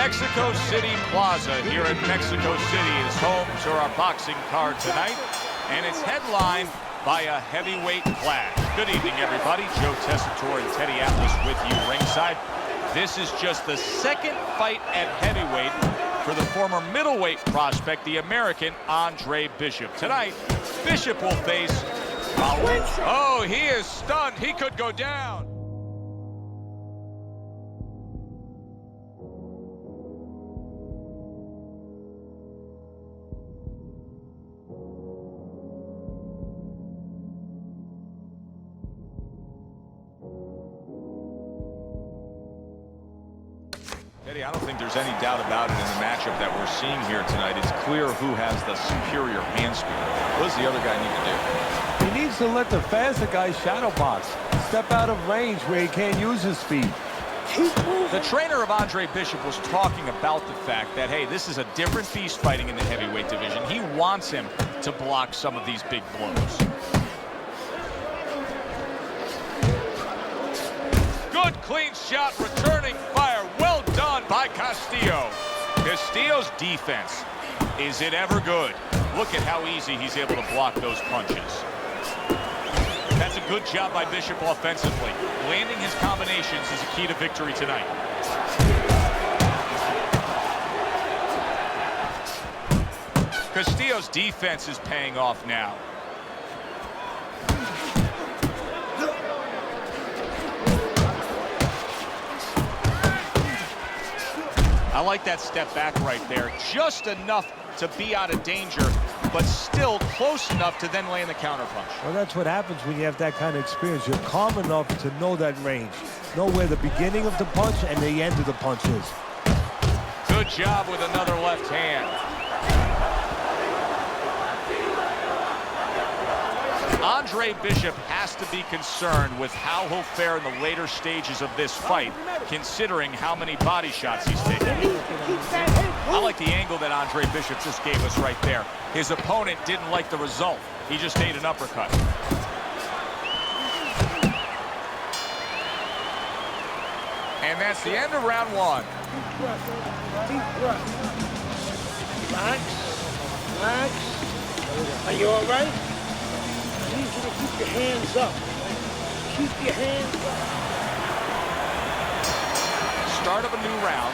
Mexico City Plaza here in Mexico City is home to our boxing card tonight, and it's headlined by a heavyweight clash. Good evening, everybody. Joe Tessitore and Teddy Atlas with you ringside. This is just the second fight at heavyweight for the former middleweight prospect, the American Andre Bishop. Tonight, Bishop will face Raul. Oh, he is stunned. He could go down. Eddie, I don't think there's any doubt about it in the matchup that we're seeing here tonight. It's clear who has the superior hand speed. What does the other guy need to do? He needs to let the faster guy shadow box. Step out of range where he can't use his speed. The trainer of Andre Bishop was talking about the fact that, hey, this is a different beast fighting in the heavyweight division. He wants him to block some of these big blows. Good clean shot, returning fire. Well done by Castillo. Castillo's defense, is it ever good? Look at how easy he's able to block those punches. That's a good job by Bishop offensively. Landing his combinations is a key to victory tonight. Castillo's defense is paying off now. I like that step back right there. Just enough to be out of danger, but still close enough to then land the counterpunch. Well, that's what happens when you have that kind of experience. You're calm enough to know that range. Know where the beginning of the punch and the end of the punch is. Good job with another left hand. Andre Bishop has to be concerned with how he'll fare in the later stages of this fight, considering how many body shots he's taken. I like the angle that Andre Bishop just gave us right there. His opponent didn't like the result. He just ate an uppercut. And that's the end of round one. Relax. Relax. Are you all right? I need you to keep your hands up. Keep your hands up. Start of a new round.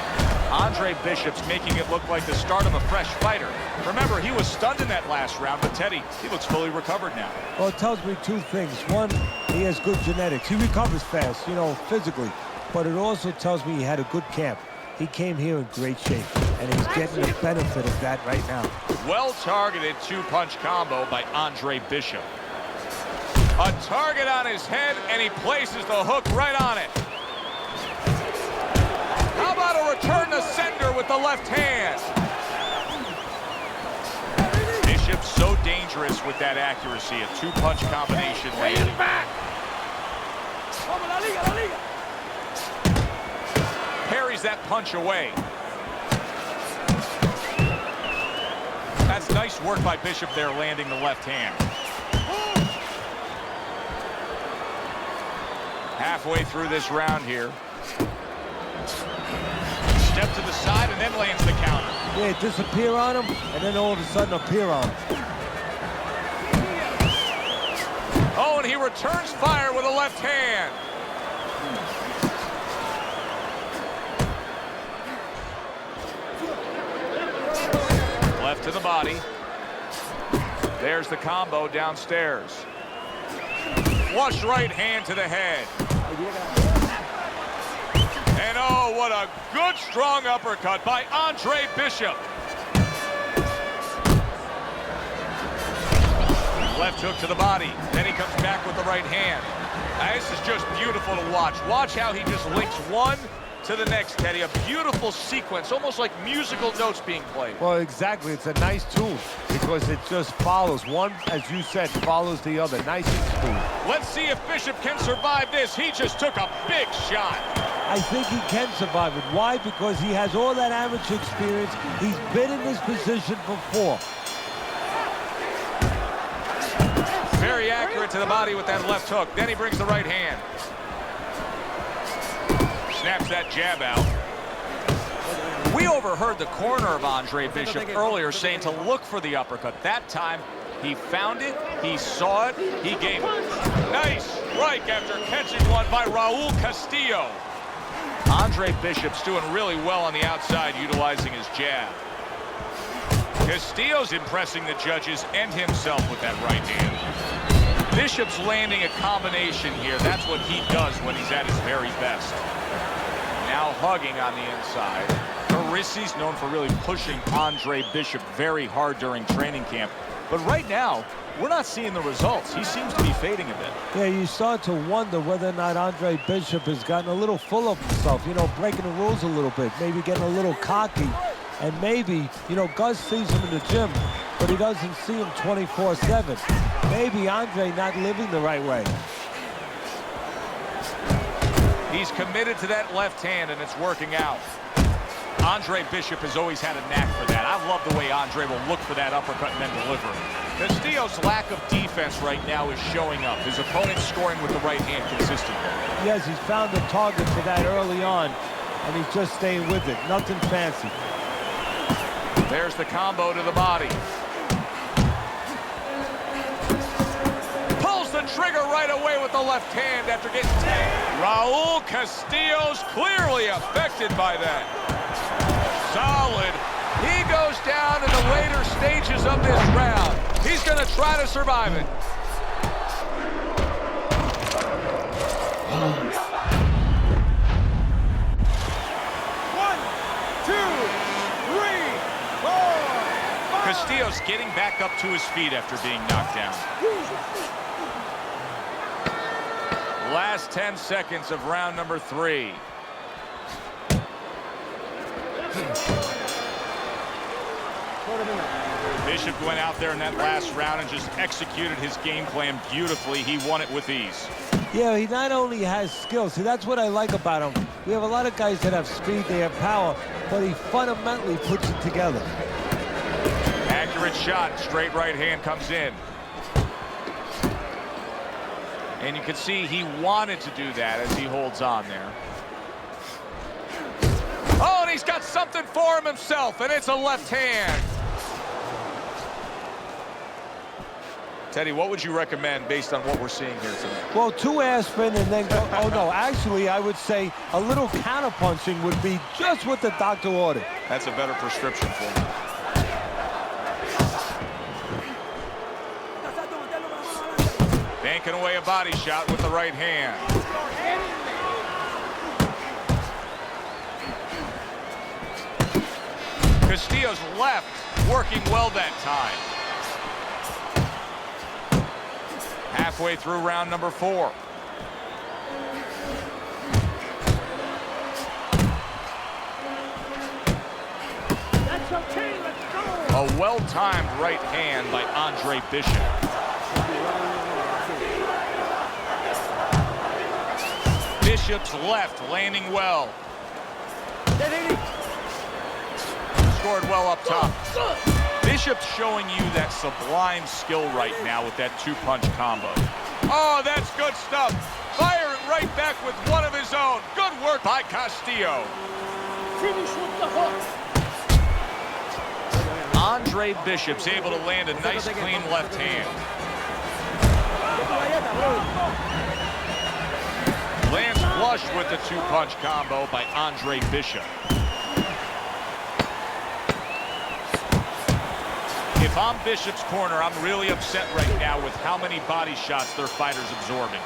Andre Bishop's making it look like the start of a fresh fighter. Remember, he was stunned in that last round, but Teddy, he looks fully recovered now. Well, it tells me two things. One, he has good genetics. He recovers fast, you know, physically. But it also tells me he had a good camp. He came here in great shape, and he's getting the benefit of that right now. Well-targeted two-punch combo by Andre Bishop. A target on his head, and he places the hook right on it. How about a return to sender with the left hand? Bishop's so dangerous with that accuracy. A two-punch combination landing. Parries that punch away. That's nice work by Bishop there, landing the left hand. Halfway through this round here. Step to the side and then lands the counter. Yeah, disappear on him, and then all of a sudden appear on him. Oh, and he returns fire with a left hand. Left to the body. There's the combo downstairs. Flush right hand to the head. And oh, what a good strong uppercut by Andre Bishop. Left hook to the body. Then he comes back with the right hand. This is just beautiful to watch. Watch how he just links one to the next, Teddy. A beautiful sequence, almost like musical notes being played. Well, exactly. It's a nice tool because it just follows. One, as you said, follows the other. Nice and smooth. Let's see if Bishop can survive this. He just took a big shot. I think he can survive it. Why? Because he has all that amateur experience. He's been in this position before. Very accurate to the body with that left hook. Then he brings the right hand. Snaps that jab out. We overheard the corner of Andre Bishop earlier saying to look for the uppercut. That time, he found it, he saw it, he gave it. Nice strike after catching one by Raul Castillo. Andre Bishop's doing really well on the outside, utilizing his jab. Castillo's impressing the judges and himself with that right hand. Bishop's landing a combination here. That's what he does when he's at his very best. Now hugging on the inside. Carisi's known for really pushing Andre Bishop very hard during training camp. But right now, we're not seeing the results. He seems to be fading a bit. Yeah, you start to wonder whether or not Andre Bishop has gotten a little full of himself, you know, breaking the rules a little bit, maybe getting a little cocky. And maybe, you know, Gus sees him in the gym, but he doesn't see him 24/7. Maybe Andre not living the right way. He's committed to that left hand, and it's working out. Andre Bishop has always had a knack for that. I love the way Andre will look for that uppercut and then deliver it. Castillo's lack of defense right now is showing up. His opponent's scoring with the right hand consistently. Yes, he's found the target for that early on, and he's just staying with it. Nothing fancy. There's the combo to the body. Pulls the trigger right away with the left hand after getting tagged. Raul Castillo's clearly affected by that. Solid. He goes down in the later stages of this round. He's going to try to survive it. Castillo's getting back up to his feet after being knocked down. Last 10 seconds of round number 3. Bishop went out there in that last round and just executed his game plan beautifully. He won it with ease. Yeah, he not only has skill. See, that's what I like about him. We have a lot of guys that have speed, they have power, but he fundamentally puts it together. Accurate shot, straight right hand comes in. And you can see he wanted to do that as he holds on there. Oh, and he's got something for him himself, and it's a left hand. Teddy, what would you recommend based on what we're seeing here tonight? Well, 2 aspirin and then go, oh no, actually I would say a little counterpunching would be just what the doctor ordered. That's a better prescription for him. Banking away a body shot with the right hand. Castillo's left working well that time. Halfway through round number 4. That's okay, let's go. A well-timed right hand by Andre Bishop. Bishop's left landing well. Scored well up top. Bishop's showing you that sublime skill right now with that 2-punch combo. Oh, that's good stuff. Firing right back with one of his own. Good work by Castillo. Finish with the hook. Andre Bishop's able to land a nice, clean left hand. Lands flush with the 2-punch combo by Andre Bishop. If I'm Bishop's corner, I'm really upset right now with how many body shots their fighter's absorbing.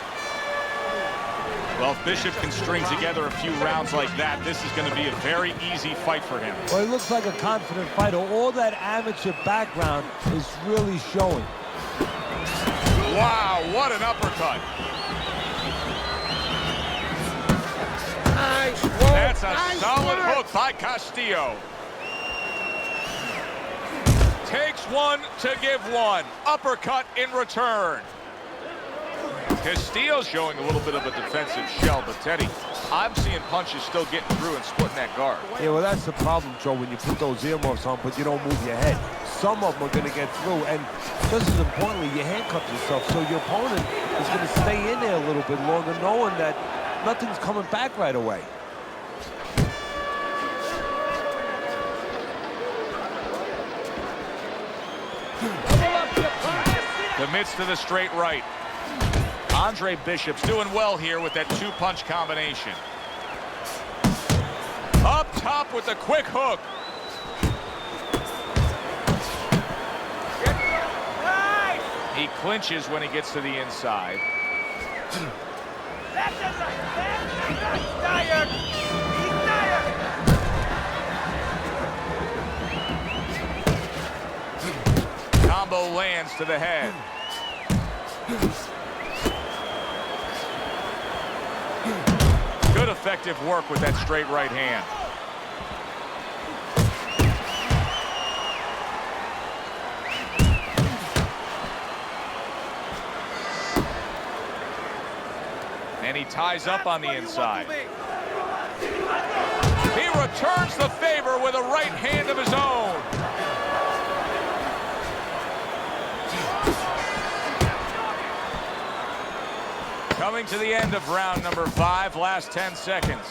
Well, if Bishop can string together a few rounds like that, this is going to be a very easy fight for him. Well, he looks like a confident fighter. All that amateur background is really showing. Wow, what an uppercut. Nice work. That's a Nice solid work. hook by Castillo. Takes one to give one. Uppercut in return. Castillo's showing a little bit of a defensive shell, but Teddy, I'm seeing punches still getting through and splitting that guard. Yeah, well, that's the problem, Joe, when you put those earmuffs on, but you don't move your head. Some of them are going to get through, and just as importantly, you handcuff yourself, so your opponent is going to stay in there a little bit longer, knowing that nothing's coming back right away. Commits to the straight right. Andre Bishop's doing well here with that two-punch combination. Up top with the quick hook. He clinches when he gets to the inside. Combo lands to the head. Good effective work with that straight right hand. And he ties up on the inside. He returns the favor with a right hand of his own. Coming to the end of round number 5, last 10 seconds.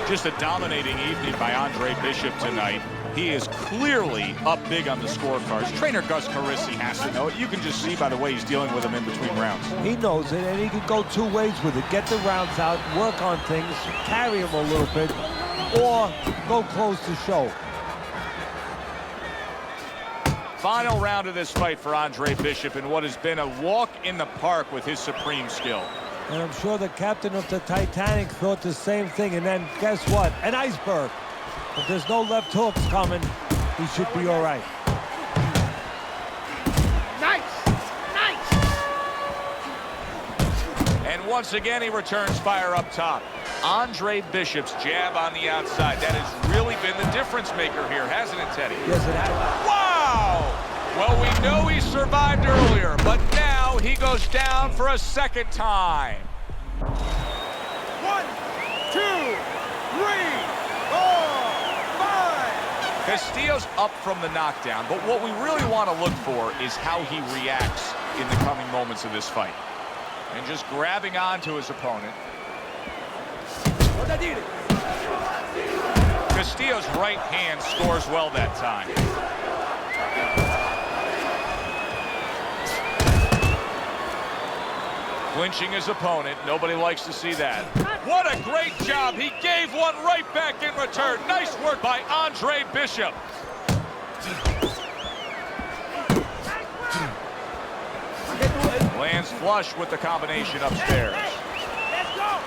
Just a dominating evening by Andre Bishop tonight. He is clearly up big on the scorecards. Trainer Gus Carisi has to know it. You can just see by the way he's dealing with him in between rounds. He knows it, and he can go two ways with it. Get the rounds out, work on things, carry him a little bit, or go close the show. Final round of this fight for Andre Bishop in what has been a walk in the park with his supreme skill. And I'm sure the captain of the Titanic thought the same thing, and then guess what? An iceberg. If there's no left hooks coming, he should be all right. Nice! Nice! And once again, he returns fire up top. Andre Bishop's jab on the outside. That has really been the difference maker here, hasn't it, Teddy? Yes, it has. Wow! Well, we know he survived earlier, but now he goes down for a second time. 1, 2, 3, 4, 5. Castillo's up from the knockdown, but what we really want to look for is how he reacts in the coming moments of this fight. And just grabbing onto his opponent. Castillo's right hand scores well that time. Clinching his opponent. Nobody likes to see that. What a great job. He gave one right back in return. Nice work by Andre Bishop. Lands flush with the combination upstairs. Let's go!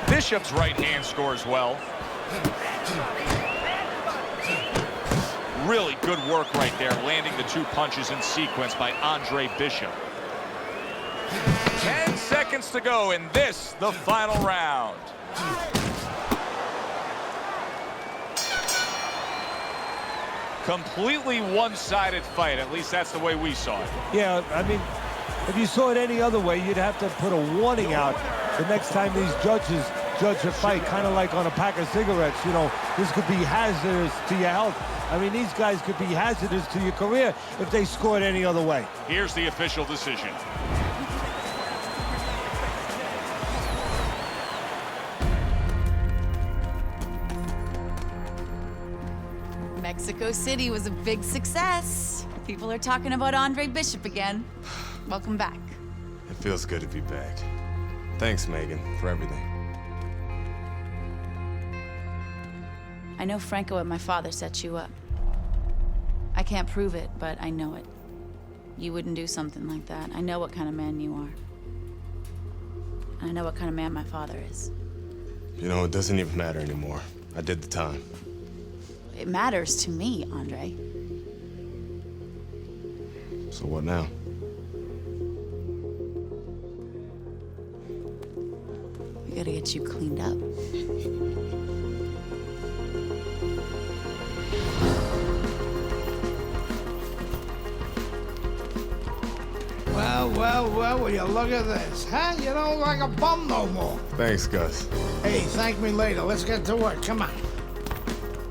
Bishop's right hand scores well. Really good work right there, landing the two punches in sequence by Andre Bishop. 10 seconds to go in this, the final round. Completely one-sided fight, at least that's the way we saw it. Yeah, I mean, if you saw it any other way, you'd have to put a warning out the next time these judges judge a fight, kind of like on a pack of cigarettes. You know, this could be hazardous to your health. I mean, these guys could be hazardous to your career if they scored any other way. Here's the official decision. Mexico City was a big success. People are talking about Andre Bishop again. Welcome back. It feels good to be back. Thanks, Megan, for everything. I know Franco and my father set you up. I can't prove it, but I know it. You wouldn't do something like that. I know what kind of man you are. And I know what kind of man my father is. You know, it doesn't even matter anymore. I did the time. It matters to me, Andre. So what now? We gotta get you cleaned up. Well, Well, will you look at this, huh? You don't look like a bum no more. Thanks, Gus. Hey, thank me later. Let's get to work. Come on.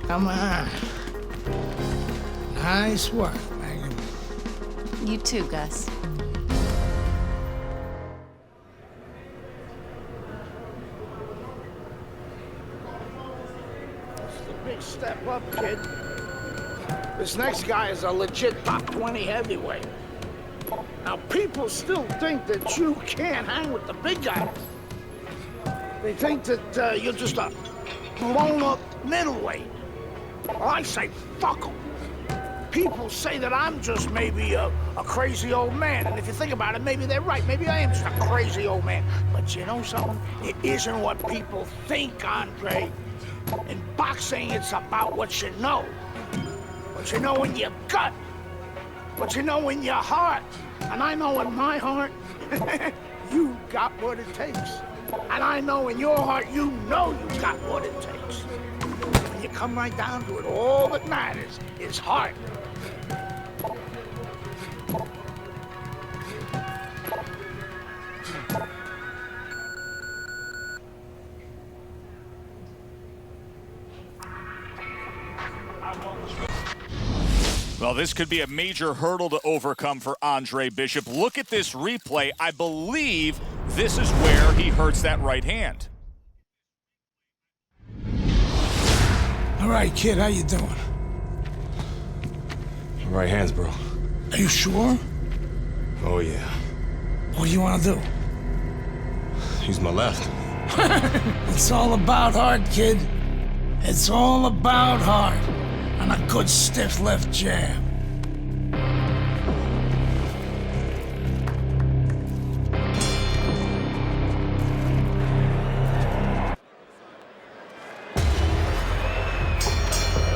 Come on. Nice work, Megan. You too, Gus. It's a big step up, kid. This next guy is a legit top 20 heavyweight. Now, people still think that you can't hang with the big guys. They think that you're just a blown-up middleweight. Well, I say, fuck 'em. People say that I'm just maybe a crazy old man. And if you think about it, maybe they're right. Maybe I am just a crazy old man. But you know something? It isn't what people think, Andre. In boxing, it's about what you know. What you know in your gut. What you know in your heart. And I know in my heart, you got what it takes. And I know in your heart, you know you got what it takes. When you come right down to it, all that matters is heart. Well, this could be a major hurdle to overcome for Andre Bishop. Look at this replay. I believe this is where he hurts that right hand. All right, kid, how you doing? Right hands, bro. Are you sure? Oh, yeah. What do you want to do? Use my left. It's all about heart, kid. It's all about heart. And a good stiff left jab.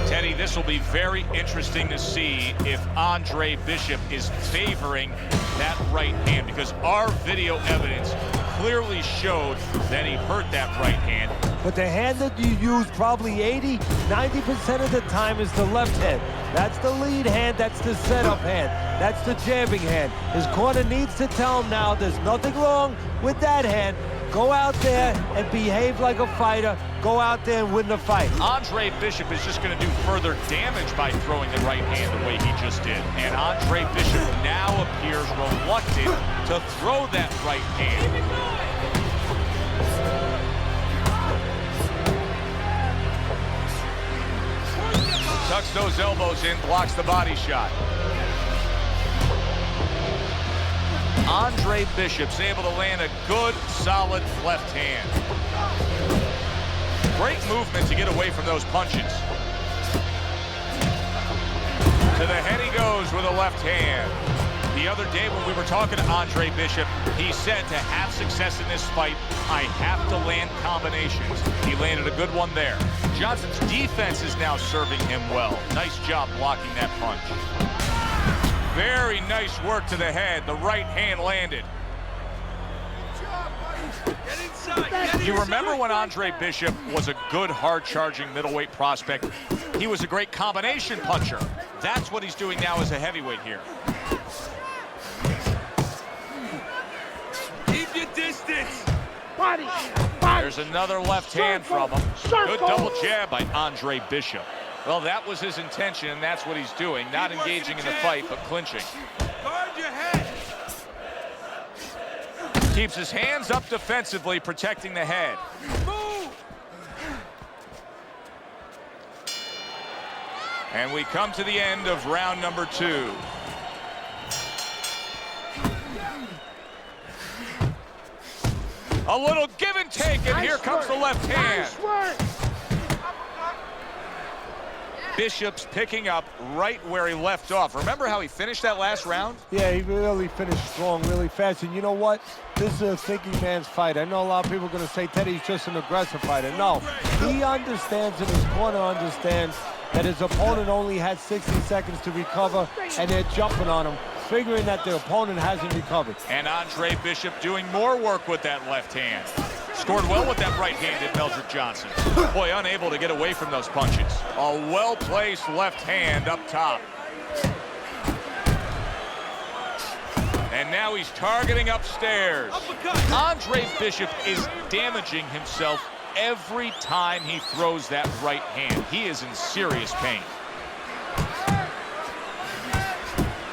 Teddy, this will be very interesting to see if Andre Bishop is favoring that right hand, because our video evidence clearly showed that he hurt that right hand. But the hand that you use probably 90% of the time is the left hand. That's the lead hand, that's the setup hand, that's the jabbing hand. His corner needs to tell him now there's nothing wrong with that hand. Go out there and behave like a fighter. Go out there and win the fight. Andre Bishop is just going to do further damage by throwing the right hand the way he just did. And Andre Bishop now appears reluctant to throw that right hand. Tucks those elbows in, blocks the body shot. Andre Bishop's able to land a good, solid left hand. Great movement to get away from those punches. To the head he goes with a left hand. The other day when we were talking to Andre Bishop, he said to have success in this fight, I have to land combinations. He landed a good one there. Johnson's defense is now serving him well. Nice job blocking that punch. Very nice work to the head. The right hand landed. You remember when Andre Bishop was a good, hard-charging middleweight prospect? He was a great combination puncher. That's what he's doing now as a heavyweight here. Keep your distance. Body. There's another left hand from him. Good double jab by Andre Bishop. Well, that was his intention, and that's what he's doing. Not engaging in the fight, but clinching. Guard your head. Keeps his hands up defensively, protecting the head. Move. And we come to the end of round number 2. A little give and take, and here comes the left hand. Nice work. Bishop's picking up right where he left off. Remember how he finished that last round? Yeah, he really finished strong, really fast. And you know what? This is a thinking man's fight. I know a lot of people are going to say Teddy's just an aggressive fighter. No, he understands, and his corner understands that his opponent only had 60 seconds to recover, and they're jumping on him, figuring that their opponent hasn't recovered. And Andre Bishop doing more work with that left hand. Scored well with that right hand at Meldrick Johnson. Boy, unable to get away from those punches. A well-placed left hand up top. And now now he's targeting upstairs. Uppercut. Andre Bishop is damaging himself every time he throws that right hand. He is in serious pain.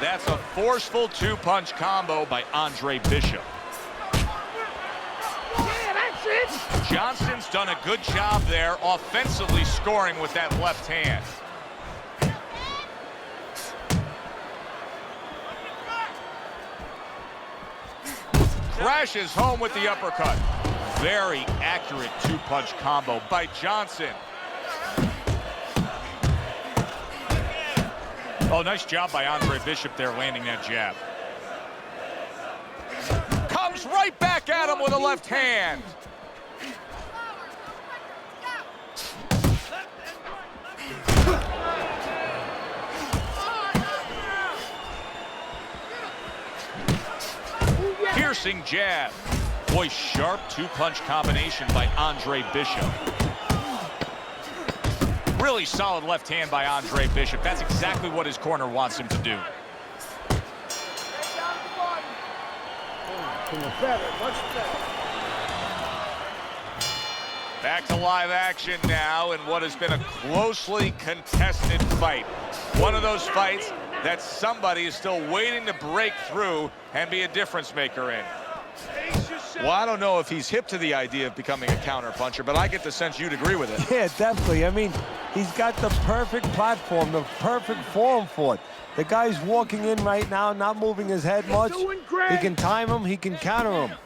That's a forceful two-punch combo by Andre Bishop. Yeah, that's it. Johnson's done a good job there offensively scoring with that left hand. Crashes home with the uppercut. Very accurate two-punch combo by Johnson. Oh, nice job by Andre Bishop there landing that jab. Comes right back at him with a left hand. Piercing jab. Boy, sharp two-punch combination by Andre Bishop. Really solid left hand by Andre Bishop. That's exactly what his corner wants him to do. Better, much better. Back to live action now in what has been a closely contested fight. One of those fights that somebody is still waiting to break through and be a difference maker in. Well, I don't know if he's hip to the idea of becoming a counterpuncher, but I get the sense you'd agree with it. Yeah, definitely. I mean, he's got the perfect platform, the perfect form for it. The guy's walking in right now, not moving his head much. Doing great. He can time him, he can counter him.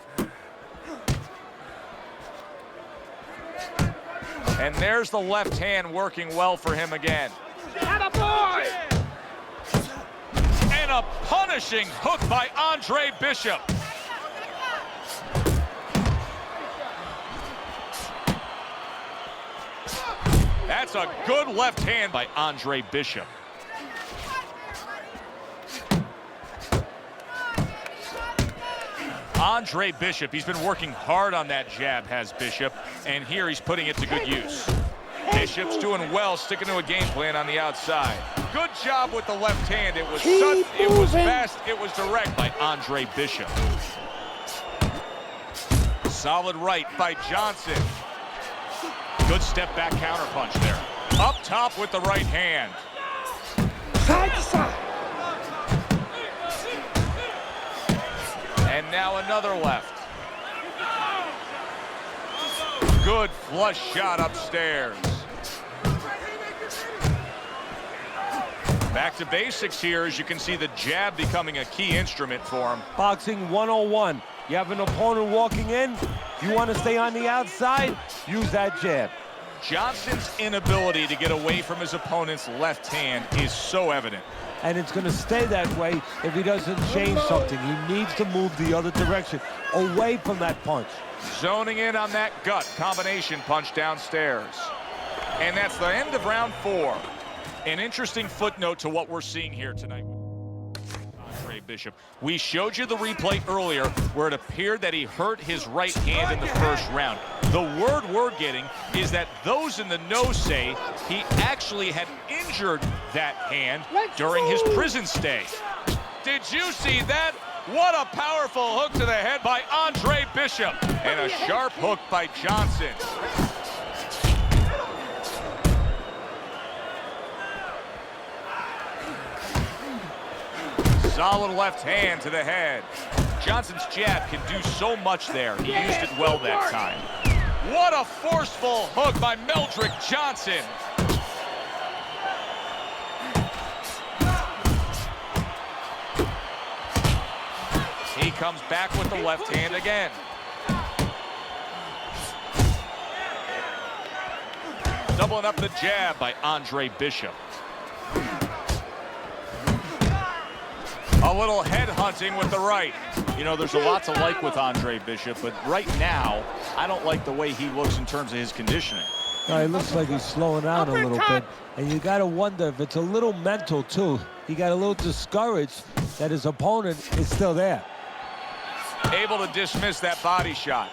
And there's the left hand working well for him again. Attaboy! And a punishing hook by Andre Bishop. That's a good left hand by Andre Bishop. Andre Bishop, he's been working hard on that jab, has Bishop, and here he's putting it to good use. Bishop's doing well, sticking to a game plan on the outside. Good job with the left hand. It was sudden, it was fast, it was direct by Andre Bishop. Solid right by Johnson. Good step back counterpunch there. Up top with the right hand. Side to side. And now another left. Good flush shot upstairs. Back to basics here, as you can see the jab becoming a key instrument for him. Boxing 101. You have an opponent walking in, you want to stay on the outside, use that jab. Johnson's inability to get away from his opponent's left hand is so evident. And it's going to stay that way if he doesn't change something. He needs to move the other direction, away from that punch. Zoning in on that gut combination punch downstairs. And that's the end of round 4. An interesting footnote to what we're seeing here tonight. Andre Bishop. We showed you the replay earlier where it appeared that he hurt his right hand in the first round. The word we're getting is that those in the know say he actually had injured that hand during his prison stay. Did you see that? What a powerful hook to the head by Andre Bishop. And a sharp hook by Johnson. Solid left hand to the head. Johnson's jab can do so much there. He used it well that time. What a forceful hook by Meldrick Johnson. He comes back with the left hand again. Doubling up the jab by Andre Bishop. A little head hunting with the right. You know, there's a lot to like with Andre Bishop, but right now, I don't like the way he looks in terms of his conditioning. He looks like he's slowing down a little bit. And you got to wonder if it's a little mental, too. He got a little discouraged that his opponent is still there. Able to dismiss that body shot.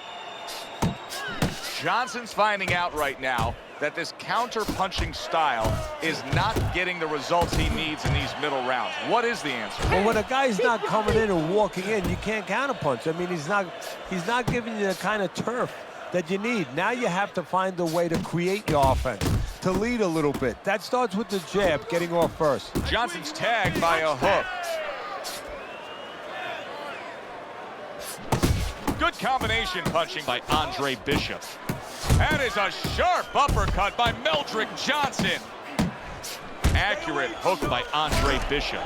Johnson's finding out right now that this counter-punching style is not getting the results he needs in these middle rounds. What is the answer? Well, when a guy's not coming in and walking in, you can't counterpunch. I mean, he's not giving you the kind of turf that you need. Now you have to find a way to create your offense, to lead a little bit. That starts with the jab, getting off first. Johnson's tagged by a hook. Good combination punching by Andre Bishop. That is a sharp uppercut by Meldrick Johnson. Accurate hook by Andre Bishop.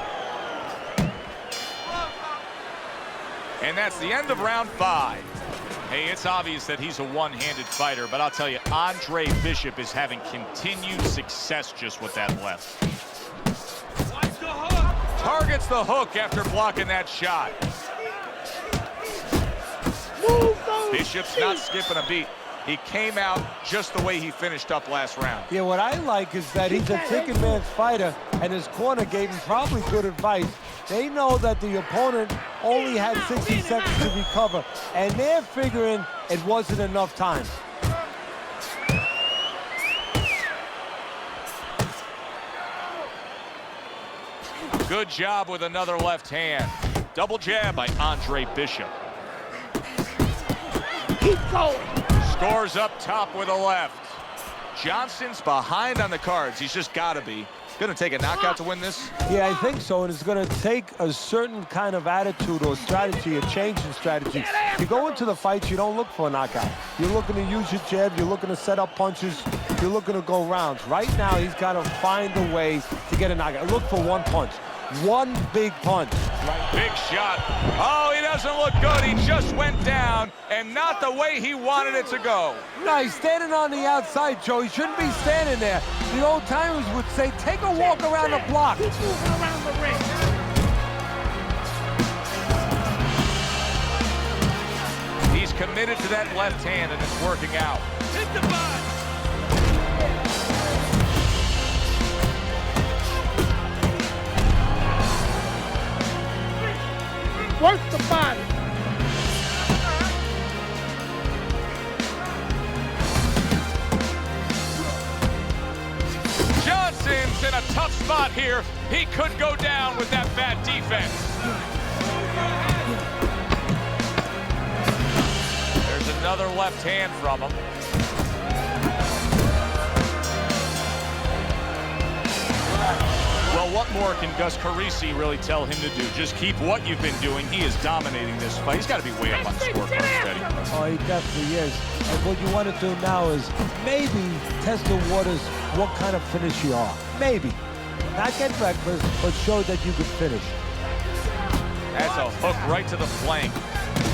And that's the end of round 5. Hey, it's obvious that he's a one-handed fighter, but I'll tell you, Andre Bishop is having continued success just with that left. Watch the hook. Targets the hook after blocking that shot. Bishop's not skipping a beat. He came out just the way he finished up last round. Yeah, what I like is that he's a thinking man's fighter, and his corner gave him probably good advice. They know that the opponent only had 60 seconds to recover, and they're figuring it wasn't enough time. Good job with another left hand. Double jab by Andre Bishop. Keep going. Scores up top with a left. Johnson's behind on the cards. He's just got to be. Going to take a knockout to win this? Yeah, I think so, and it's going to take a certain kind of attitude or strategy, a change in strategy. You go into the fights, you don't look for a knockout. You're looking to use your jab, you're looking to set up punches, you're looking to go rounds. Right now, he's got to find a way to get a knockout. Look for one punch. One big punch. Big shot. Oh, he doesn't look good. He just went down, and not the way he wanted it to go. No, he's standing on the outside, Joe. He shouldn't be standing there. The old timers would say, take a walk around the block. Keep moving around the ring. He's committed to that left hand, and it's working out. Hit the body. Work the body. Johnson's in a tough spot here. He could go down with that bad defense. There's another left hand from him. Well, what more can Gus Carisi really tell him to do? Just keep what you've been doing. He is dominating this fight. He's got to be way up on the scorecard steady. Oh, he definitely is. And what you want to do now is maybe test the waters what kind of finish you are. Maybe. Not get reckless, but show that you can finish. That's a hook right to the flank.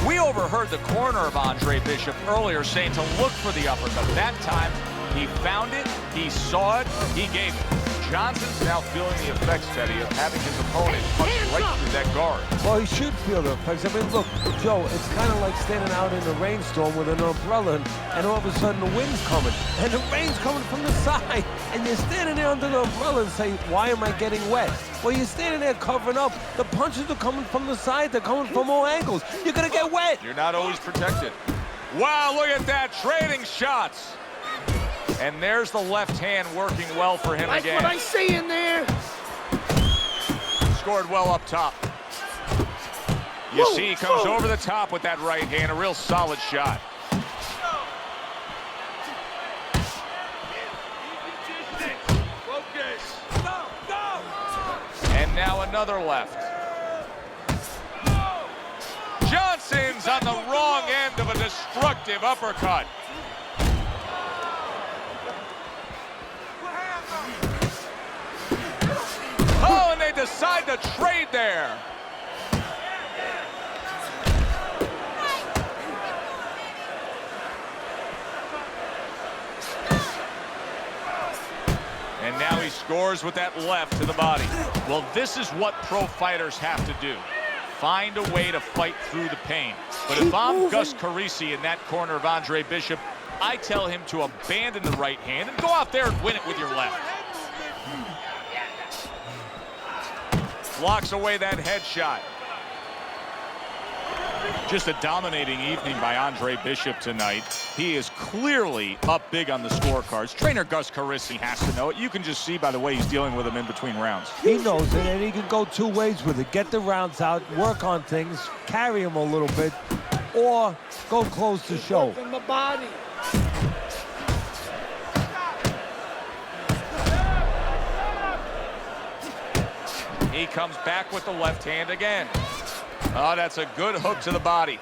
We overheard the corner of Andre Bishop earlier saying to look for the uppercut. That time, he found it, he saw it, he gave it. Johnson's now feeling the effects, Teddy, of having his opponent punch right through that guard. Well, he should feel the effects. I mean, look, Joe, it's kind of like standing out in a rainstorm with an umbrella, and all of a sudden the wind's coming, and the rain's coming from the side, and you're standing there under the umbrella and say, why am I getting wet? Well, you're standing there covering up. The punches are coming from the side. They're coming from all angles. You're going to get wet. You're not always protected. Wow, look at that, trading shots. And there's the left hand working well for him again. Like what I see in there. Scored well up top. You see he comes over the top with that right hand, a real solid shot. Focus. Go, go. And now another left. Johnson's on the wrong end of a destructive uppercut. Oh, and they decide to trade there. And now he scores with that left to the body. Well, this is what pro fighters have to do. Find a way to fight through the pain. But if I'm Gus Carisi in that corner of Andre Bishop, I tell him to abandon the right hand and go out there and win it with your left. Blocks away that headshot. Just a dominating evening by Andre Bishop tonight. He is clearly up big on the scorecards. Trainer Gus Carisi has to know it. You can just see by the way he's dealing with him in between rounds. He knows it, and he can go two ways with it. Get the rounds out, work on things, carry him a little bit, or go close to show. In the body. He comes back with the left hand again. Oh, that's a good hook to the body.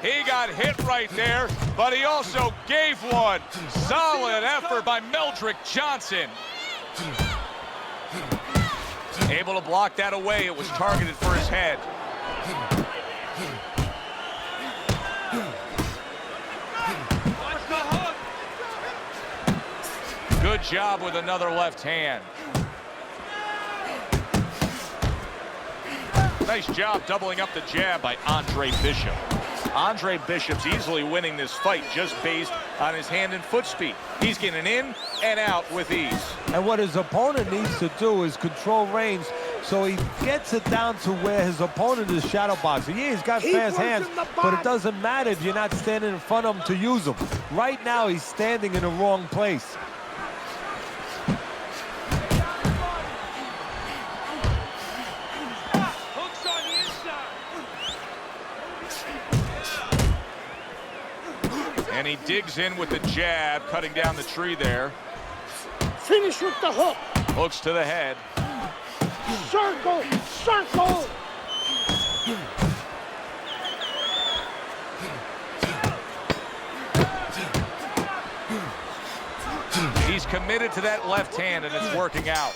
He got hit right there, but he also gave one. Solid effort by Meldrick Johnson. Able to block that away. It was targeted for his head. Watch the hook. Good job with another left hand. Nice job doubling up the jab by Andre Bishop. Andre Bishop's easily winning this fight just based on his hand and foot speed. He's getting in and out with ease. And what his opponent needs to do is control range so he gets it down to where his opponent is shadow boxing. Yeah, he's got fast hands, but it doesn't matter if you're not standing in front of him to use them. Right now, he's standing in the wrong place. Hooks on the inside. And he digs in with the jab, cutting down the tree there. Finish with the hook. Hooks to the head. Circle, circle. He's committed to that left hand, and it's working out.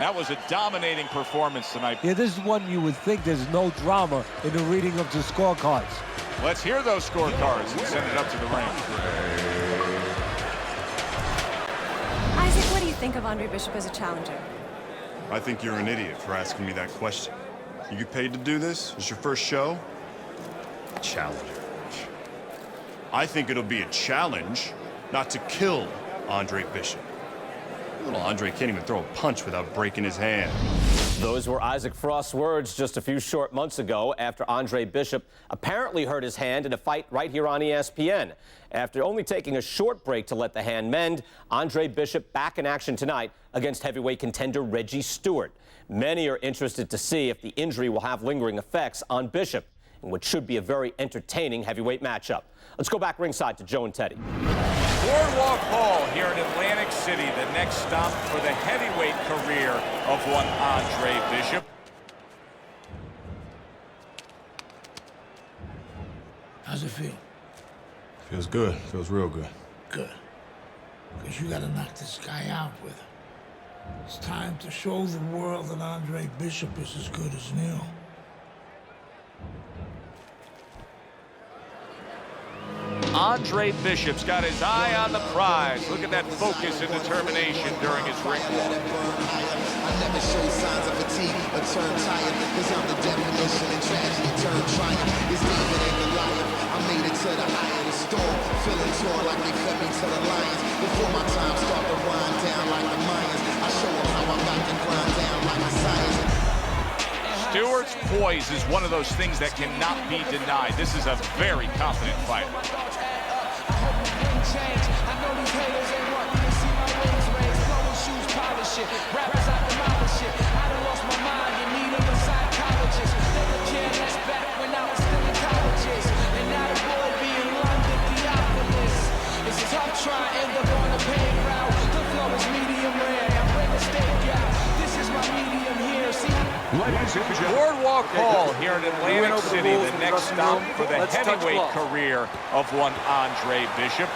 That was a dominating performance tonight. Yeah, this is one you would think there's no drama in the reading of the scorecards. Let's hear those scorecards and send it up to the ring. Isaac, what do you think of Andre Bishop as a challenger? I think you're an idiot for asking me that question. You get paid to do this? It's your first show? Challenger. I think it'll be a challenge not to kill Andre Bishop. Little Andre can't even throw a punch without breaking his hand. Those were Isaac Frost's words just a few short months ago after Andre Bishop apparently hurt his hand in a fight right here on ESPN. After only taking a short break to let the hand mend, Andre Bishop back in action tonight against heavyweight contender Reggie Stewart. Many are interested to see if the injury will have lingering effects on Bishop in what should be a very entertaining heavyweight matchup. Let's go back ringside to Joe and Teddy. Boardwalk Hall here in Atlantic City, the next stop for the heavyweight career of one Andre Bishop. How's it feel? Feels good. Feels real good. Good. Because you gotta knock this guy out with him. It's time to show the world that Andre Bishop is as good as Neil. Andre Bishop's got his eye on the prize. Look at that focus and determination during his ring walk. I never show signs of fatigue or turn tired, cause I'm the definition of tragedy turn triumph. This demon ain't the lion. I made it to the eye of the storm, feeling torn like they fed me to the lions. Before my time start to wind down like the Mayans, I show them how I got to grind down like the science. Stewart's poise is one of those things that cannot be denied. This is a very confident fighter. Boardwalk Hall here in Atlantic City, the next stop for the heavyweight career of one Andre Bishop.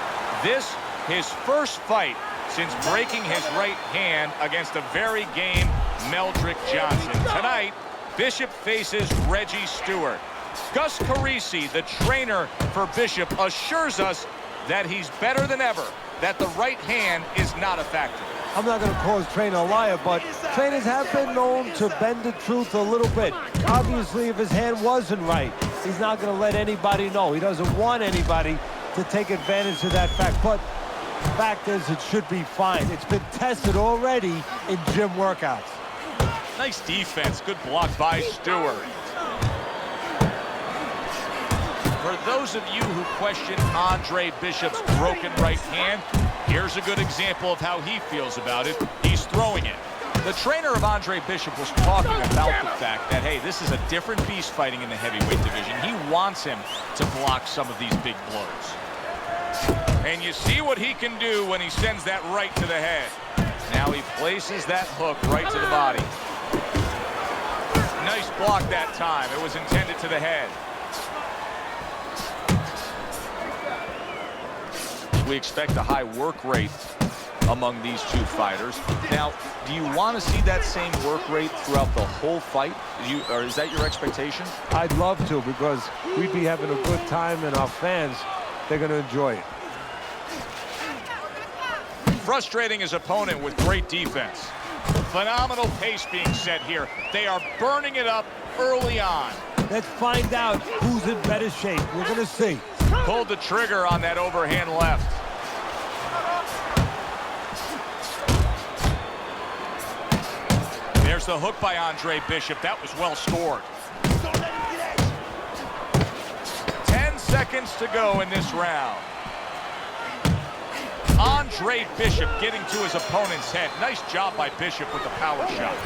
This, his first fight since breaking his right hand against a very game Meldrick Johnson. Tonight, Bishop faces Reggie Stewart. Gus Carisi, the trainer for Bishop, assures us that he's better than ever, that the right hand is not a factor. I'm not going to call his trainer a liar, but trainers have been known to bend the truth a little bit. Obviously, if his hand wasn't right, he's not going to let anybody know. He doesn't want anybody to take advantage of that fact. But Fact is, it should be fine. It's been tested already in gym workouts. Nice defense. Good block by Stewart. For those of you who question Andre Bishop's broken right hand, here's a good example of how he feels about it. He's throwing it. The trainer of Andre Bishop was talking about the fact that, hey, this is a different beast fighting in the heavyweight division. He wants him to block some of these big blows. And you see what he can do when he sends that right to the head. Now he places that hook right to the body. Nice block that time. It was intended to the head. We expect a high work rate among these two fighters. Now, do you want to see that same work rate throughout the whole fight? Or is that your expectation? I'd love to, because we'd be having a good time, and our fans, they're going to enjoy it. Frustrating his opponent with great defense. Phenomenal pace being set here. They are burning it up early on. Let's find out who's in better shape. We're going to see. Pulled the trigger on that overhand left. There's the hook by Andre Bishop. That was well scored. 10 seconds to go in this round. Andre Bishop getting to his opponent's head. Nice job by Bishop with the power shot.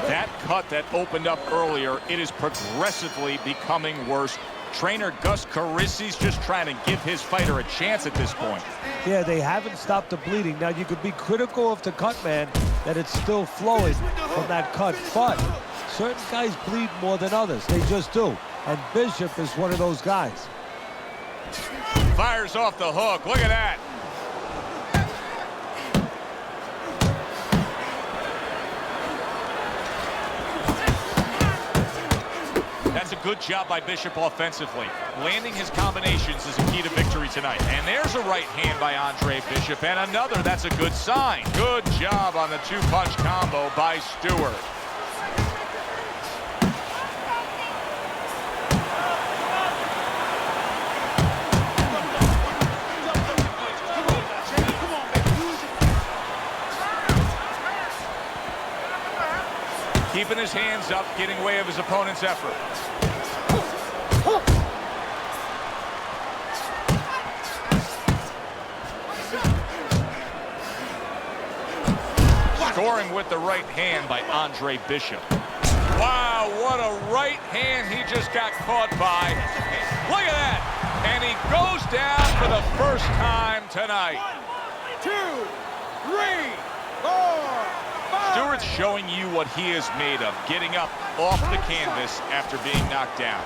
That cut that opened up earlier, it is progressively becoming worse. Trainer Gus Carissi's just trying to give his fighter a chance at this point. Yeah, they haven't stopped the bleeding. Now, you could be critical of the cut man, that it's still flowing from that cut, but certain guys bleed more than others. They just do. And Bishop is one of those guys. Fires off the hook. Look at that. That's a good job by Bishop offensively. Landing his combinations is a key to victory tonight. And there's a right hand by Andre Bishop, and another. That's a good sign. Good job on the two-punch combo by Stewart. Keeping his hands up, getting away of his opponent's effort. Scoring with the right hand by Andre Bishop. Wow, what a right hand he just got caught by. Look at that. And he goes down for the first time tonight. 1, 2, 3, 4. Stewart's showing you what he is made of, getting up off the canvas after being knocked down.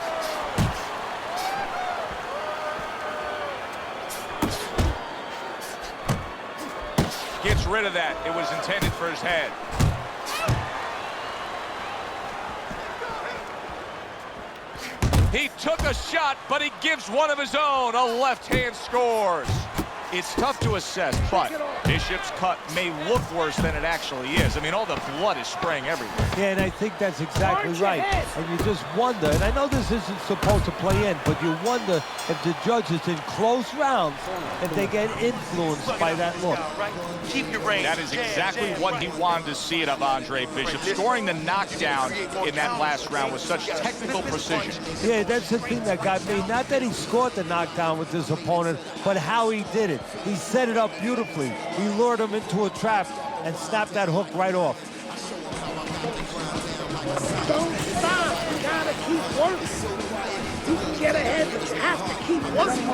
Gets rid of that. It was intended for his head. He took a shot, but he gives one of his own. A left hand scores. It's tough to assess, but Bishop's cut may look worse than it actually is. I mean, all the blood is spraying everywhere. Yeah, and I think that's exactly right. And you just wonder, and I know this isn't supposed to play in, but you wonder if the judges in close rounds, if they get influenced by that look. Keep your range. That is exactly what he wanted to see it of Andre Bishop. Scoring the knockdown in that last round with such technical precision. Yeah, that's the thing that got me. Not that he scored the knockdown with his opponent, but how he did it. He set it up beautifully. He lured him into a trap and snapped that hook right off. Don't stop. You gotta keep working. You can get ahead, but you have to keep working.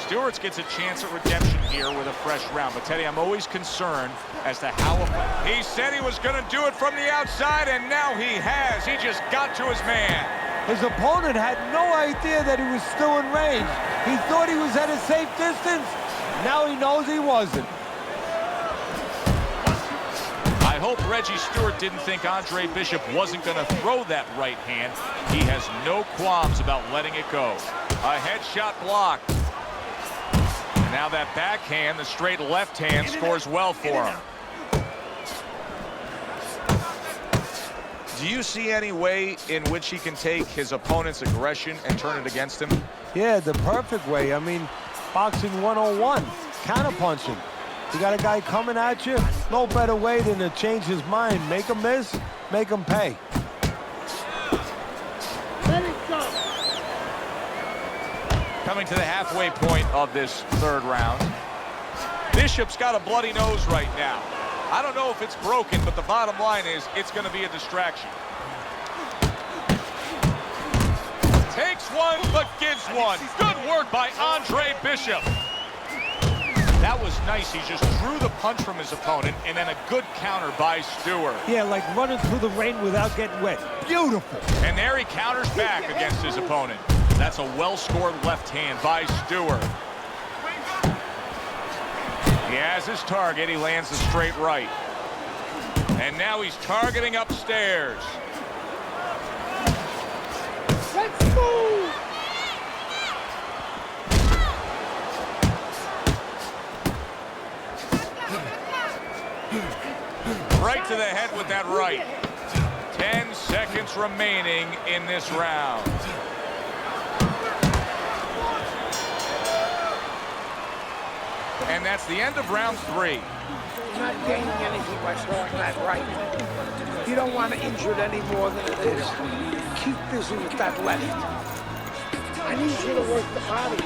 Stewart gets a chance at redemption here with a fresh round. But, Teddy, I'm always concerned as to how... He said he was going to do it from the outside, and now he has. He just got to his man. His opponent had no idea that he was still in range. He thought he was at a safe distance. Now he knows he wasn't. I hope hope Reggie Stewart didn't think Andre Bishop wasn't going to throw that right hand. He has no qualms about letting it go. A headshot blocked. And now that backhand, the straight left hand, scores well for him. Do you see any way in which he can take his opponent's aggression and turn it against him? Yeah, the perfect way. I mean, boxing 101, counterpunching. You got a guy coming at you, no better way than to change his mind. Make him miss, make him pay. Let it go. Coming to the halfway point of this third round. Bishop's got a bloody nose right now. I don't know if it's broken, but the bottom line is it's going to be a distraction. Takes one, but gives one. Good work by Andre Bishop. That was nice. He just drew the punch from his opponent, and then a good counter by Stewart. Yeah, like running through the rain without getting wet. Beautiful. And there he counters back against his opponent. That's a well-scored left hand by Stewart. He has his target. He lands the straight right. And now he's targeting upstairs. Let's move. Right to the head with that right. 10 seconds remaining in this round. And that's the end of round 3. You're not gaining anything by throwing that right. You don't want to injure it any more than it is. Keep busy with that left. I need you to work the body.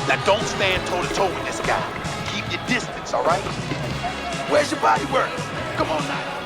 Now don't stand toe-to-toe with this guy. Keep your distance, all right? Where's your body work? Come on now.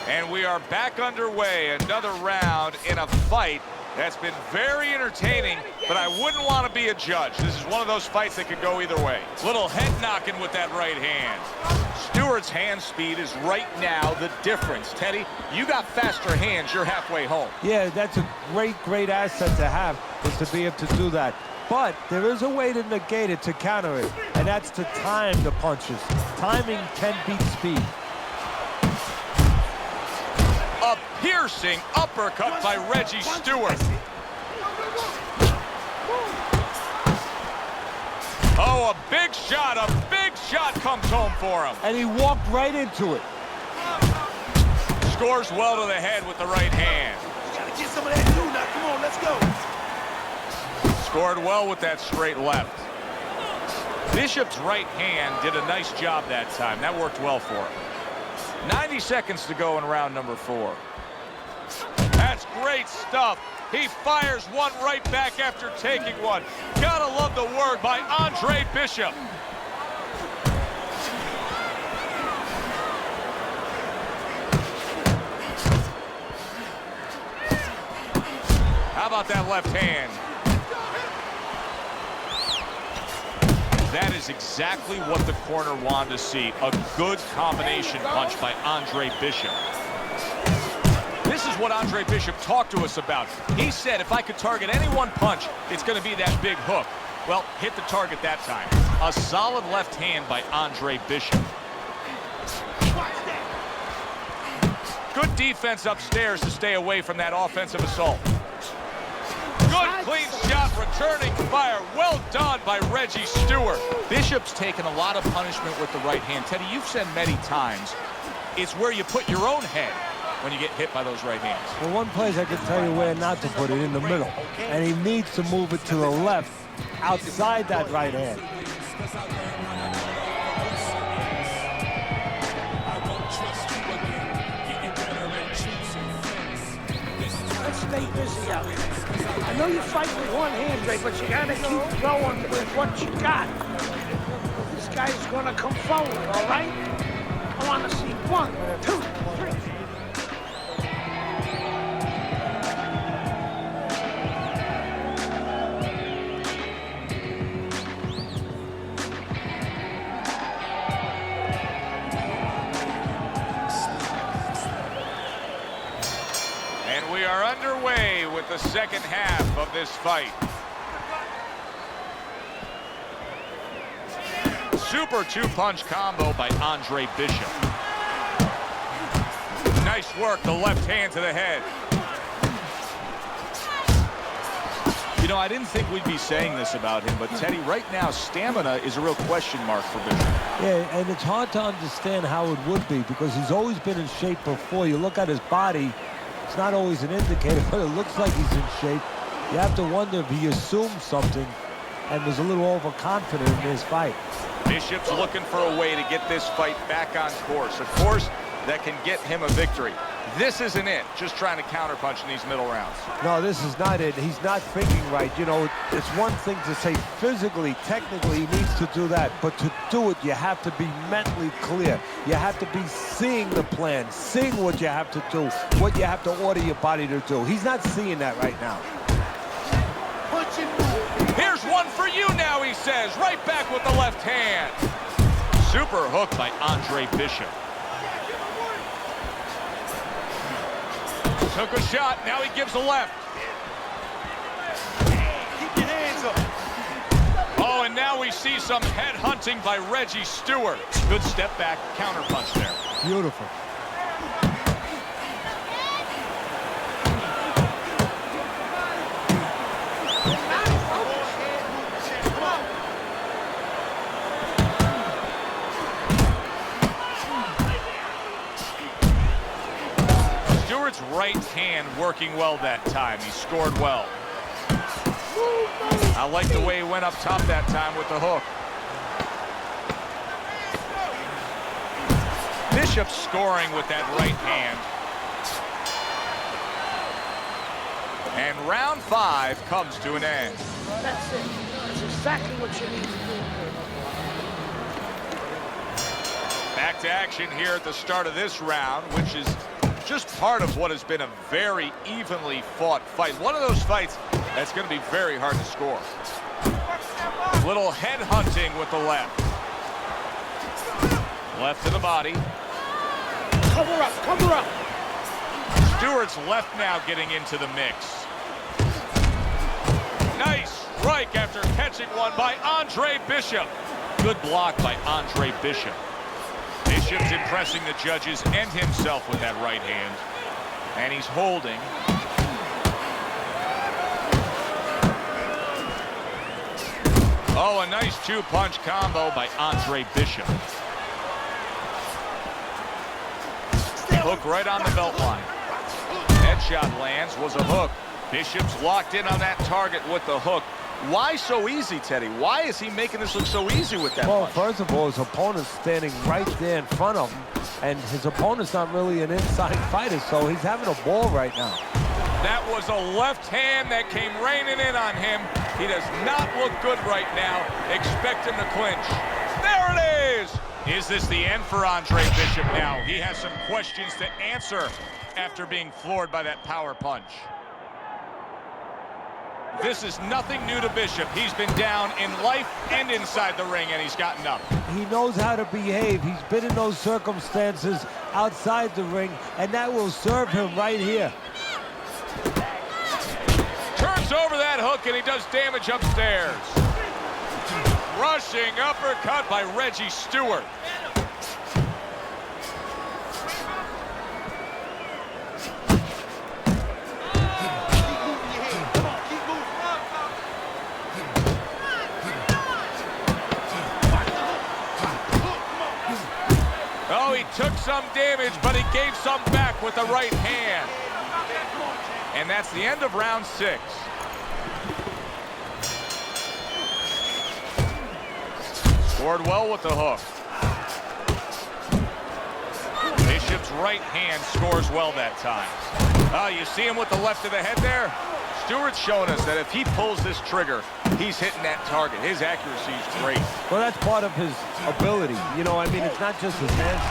And we are back underway. Another round in a fight that's been very entertaining, but I wouldn't want to be a judge. This is one of those fights that could go either way. Little head knocking with that right hand. Stewart's hand speed is right now the difference. Teddy, you got faster hands. You're halfway home. Yeah, that's a great asset to have, is to be able to do that. But there is a way to negate it, to counter it, and that's to time the punches. Timing can beat speed. A piercing uppercut by Reggie Stewart. Oh, a big shot comes home for him. And he walked right into it. Scores well to the head with the right hand. Gotta get some of that too now. Come on, let's go. Scored well with that straight left. Bishop's right hand did a nice job that time. That worked well for him. 90 seconds to go in round number 4. That's great stuff. He fires one right back after taking one. Gotta love the work by Andre Bishop. How about that left hand? That is exactly what the corner wanted to see. A good combination punch by Andre Bishop. This is what Andre Bishop talked to us about. He said, if I could target any one punch, it's going to be that big hook. Well, hit the target that time. A solid left hand by Andre Bishop. Good defense upstairs to stay away from that offensive assault. Good clean shot, returning fire. Well done by Reggie Stewart. Bishop's taken a lot of punishment with the right hand. Teddy, you've said many times, it's where you put your own head when you get hit by those right hands. Well, one place I can tell you where not to put it, in the middle. And he needs to move it to the left, outside that right hand. Let's stay busy out here. I know you fight with one hand, Dre, but you gotta keep going with what you got. This guy's gonna come forward, all right? I wanna see 1, 2, 3. are underway with the second half of this fight. Super two-punch combo by Andre Bishop. Nice work, the left hand to the head. You know, I didn't think we'd be saying this about him, but Teddy, right now, stamina is a real question mark for Bishop. Yeah, and it's hard to understand how it would be because he's always been in shape before. You look at his body, it's not always an indicator, but it looks like he's in shape. You have to wonder if he assumed something and was a little overconfident in his fight. Bishop's looking for a way to get this fight back on course, a course that can get him a victory. This isn't it, just trying to counterpunch in these middle rounds. No, this is not it. He's not thinking right. You know, it's one thing to say physically, technically, he needs to do that. But to do it, you have to be mentally clear. You have to be seeing the plan, seeing what you have to do, what you have to order your body to do. He's not seeing that right now. Here's one for you now, he says, right back with the left hand. Super hook by Andre Bishop. Took a shot, now he gives a left. Keep your hands up. Oh, and now we see some head hunting by Reggie Stewart. Good step back counter punch there. Beautiful. Stewart's right hand working well that time. He scored well. I like the way he went up top that time with the hook. Bishop scoring with that right hand. And round 5 comes to an end. That's it. That's exactly what you need to do. Back to action here at the start of this round, which is just part of what has been a very evenly fought fight. One of those fights that's going to be very hard to score. Little head hunting with the left. Left to the body. Cover up, cover up. Stewart's left now getting into the mix. Nice strike after catching one by Andre Bishop. Good block by Andre Bishop. Bishop's impressing the judges and himself with that right hand. And he's holding. Oh, a nice two-punch combo by Andre Bishop. Hook right on the belt line. Headshot lands, was a hook. Bishop's locked in on that target with the hook. Why so easy, Teddy? Why is he making this look so easy with that Well, punch? first of all, his opponent's standing right there in front of him, and his opponent's not really an inside fighter, so he's having a ball right now. That was a left hand that came raining in on him. He does not look good right now. Expect him to clinch. There it is! Is this the end for Andre Bishop now? He has some questions to answer after being floored by that power punch. This is nothing new to Bishop. He's been down in life and inside the ring, and he's gotten up. He knows how to behave. He's been in those circumstances outside the ring, and that will serve him right here. Turns over that hook, and he does damage upstairs. Rushing uppercut by Reggie Stewart. Oh, he took some damage, but he gave some back with the right hand. And that's the end of round 6. Scored well with the hook. Bishop's right hand scores well that time. Oh, you see him with the left of the head there? Stewart's showing us that if he pulls this trigger, he's hitting that target. His accuracy is great. Well, that's part of his ability. You know, I mean, it's not just his hands.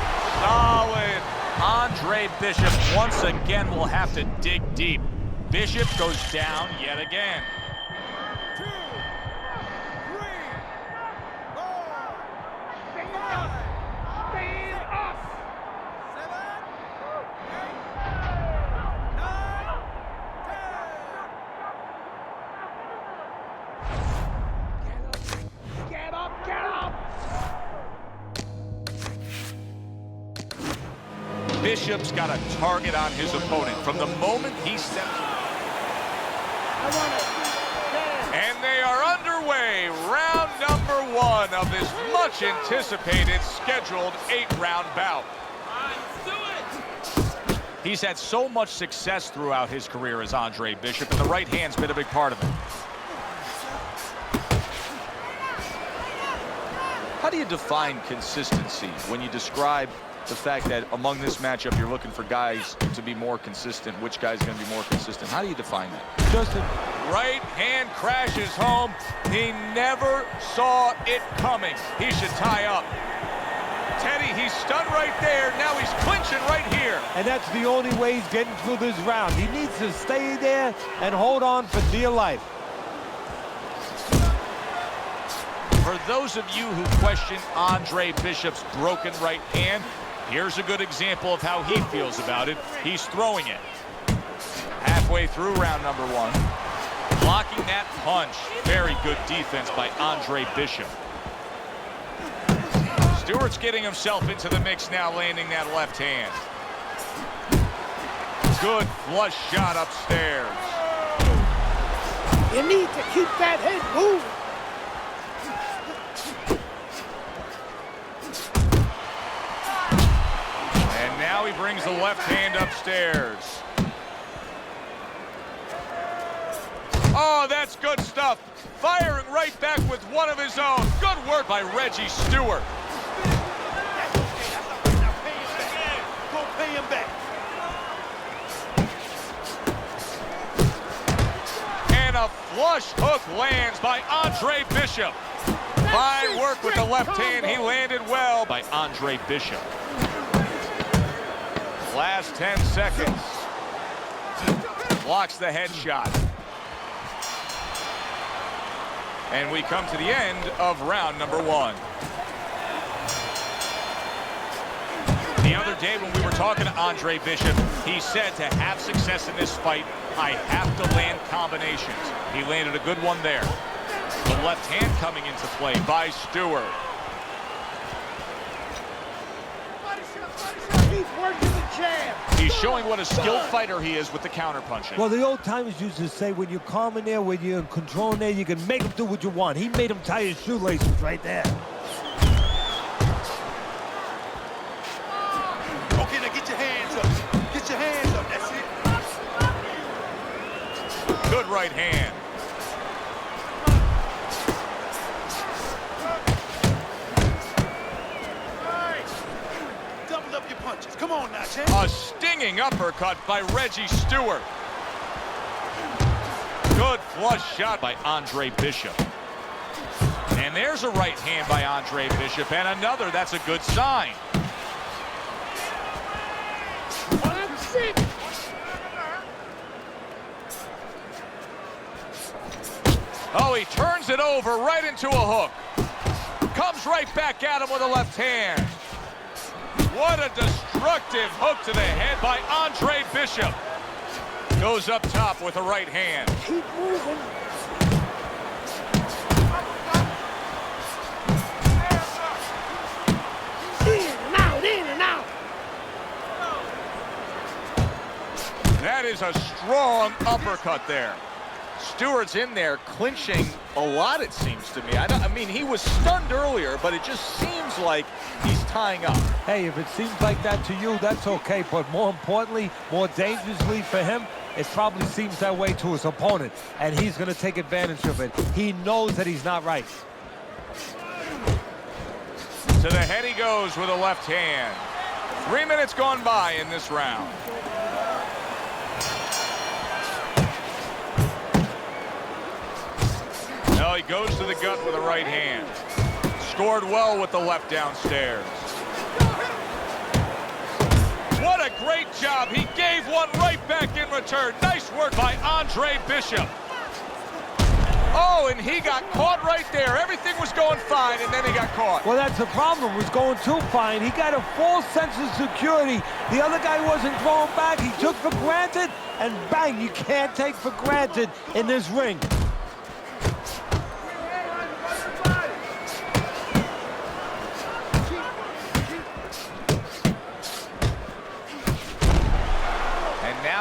Solid. Andre Bishop once again will have to dig deep. Bishop goes down yet again. 2, 3, 4, 5, stand up. 7, 8, 9, 10. Bishop's got a target on his opponent from the moment he steps. And they are underway. Round number 1 of this much anticipated scheduled 8-round bout. He's had so much success throughout his career as Andre Bishop, and the right hand's been a big part of it. How do you define consistency when you describe the fact that among this matchup you're looking for guys to be more consistent? Which guy's going to be more consistent? How do you define that? Justin. Right hand crashes home. He never saw it coming. He should tie up. Teddy, he's stunned right there. Now he's clinching right here. And that's the only way he's getting through this round. He needs to stay there and hold on for dear life. For those of you who question Andre Bishop's broken right hand, here's a good example of how he feels about it. He's throwing it. Halfway through round number 1. Blocking that punch. Very good defense by Andre Bishop. Stewart's getting himself into the mix now, landing that left hand. Good flush shot upstairs. You need to keep that head moving. And now he brings the left hand upstairs. Oh, that's good stuff. Firing right back with one of his own. Good work by Reggie Stewart. Go pay him back. And a flush hook lands by Andre Bishop. Fine work with the left hand. He landed well by Andre Bishop. Last 10 seconds. Blocks the headshot. And we come to the end of round number 1. The other day when we were talking to Andre Bishop, he said to have success in this fight, I have to land combinations. He landed a good one there. The left hand coming into play by Stewart. Keep working the jab. He's showing what a skilled fighter he is with the counterpunching. Well, the old timers used to say when you're calm in there, when you're in control in there, you can make him do what you want. He made him tie his shoelaces right there. Okay, now get your hands up. Get your hands up. That's it. Good right hand. Double up your punches. Come on now, champ. A stinging uppercut by Reggie Stewart. Good flush shot by Andre Bishop. And there's a right hand by Andre Bishop, and another. That's a good sign. That's it. Oh, he turns it over right into a hook. Comes right back at him with a left hand. What a destructive hook to the head by Andre Bishop. Goes up top with a right hand. Keep moving. In and out, in and out. That is a strong uppercut there. Stewart's in there clinching a lot, it seems to me. I mean, he was stunned earlier, but it just seems like he's tying up. Hey, if it seems like that to you, that's okay. But more importantly, more dangerously for him, it probably seems that way to his opponent. And he's going to take advantage of it. He knows that he's not right. To the head he goes with a left hand. 3 minutes gone by in this round. No, he goes to the gut with a right hand. Scored well with the left downstairs. What a great job. He gave one right back in return. Nice work by Andre Bishop. Oh, and he got caught right there. Everything was going fine, and then he got caught. Well, that's the problem. It was going too fine. He got a false sense of security. The other guy wasn't throwing back. He took for granted, and bang, you can't take for granted in this ring.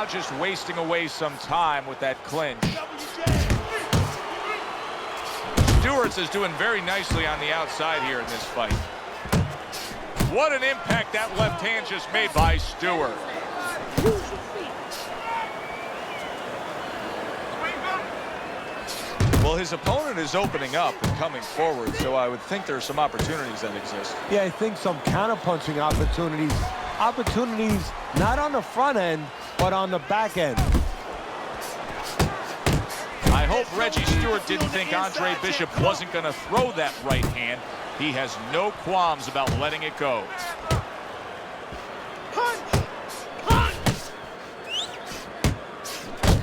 now just wasting away some time with that clinch. Stewart's is doing very nicely on the outside here in this fight. What an impact that left hand just made by Stewart. Well, his opponent is opening up and coming forward, so I would think there are some opportunities that exist. Yeah, I think some counterpunching opportunities. Opportunities not on the front end, but on the back end. I hope Reggie Stewart didn't think Andre Bishop wasn't going to throw that right hand. He has no qualms about letting it go. Punch! Punch!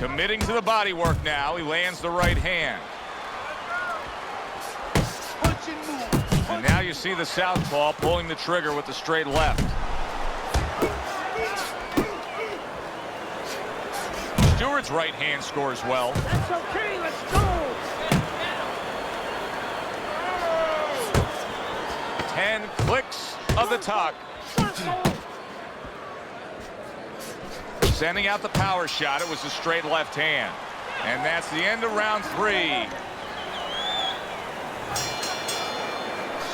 Committing to the body work now. He lands the right hand. Punch and move. And now you see the southpaw pulling the trigger with the straight left. Stewart's right hand scores well. That's okay, let's go! 10 clicks of the tuck. Sending out the power shot. It was a straight left hand. And that's the end of round 3.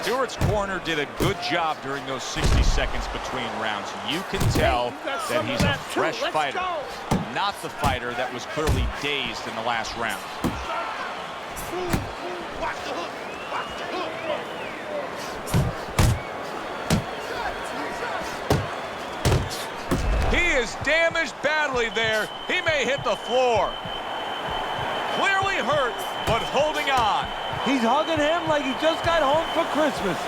Stewart's corner did a good job during those 60 seconds between rounds. You can tell that he's a fresh fighter, not the fighter that was clearly dazed in the last round. Watch the hook! Watch the hook! He is damaged badly there. He may hit the floor. Clearly hurt, but holding on. He's hugging him like he just got home for Christmas.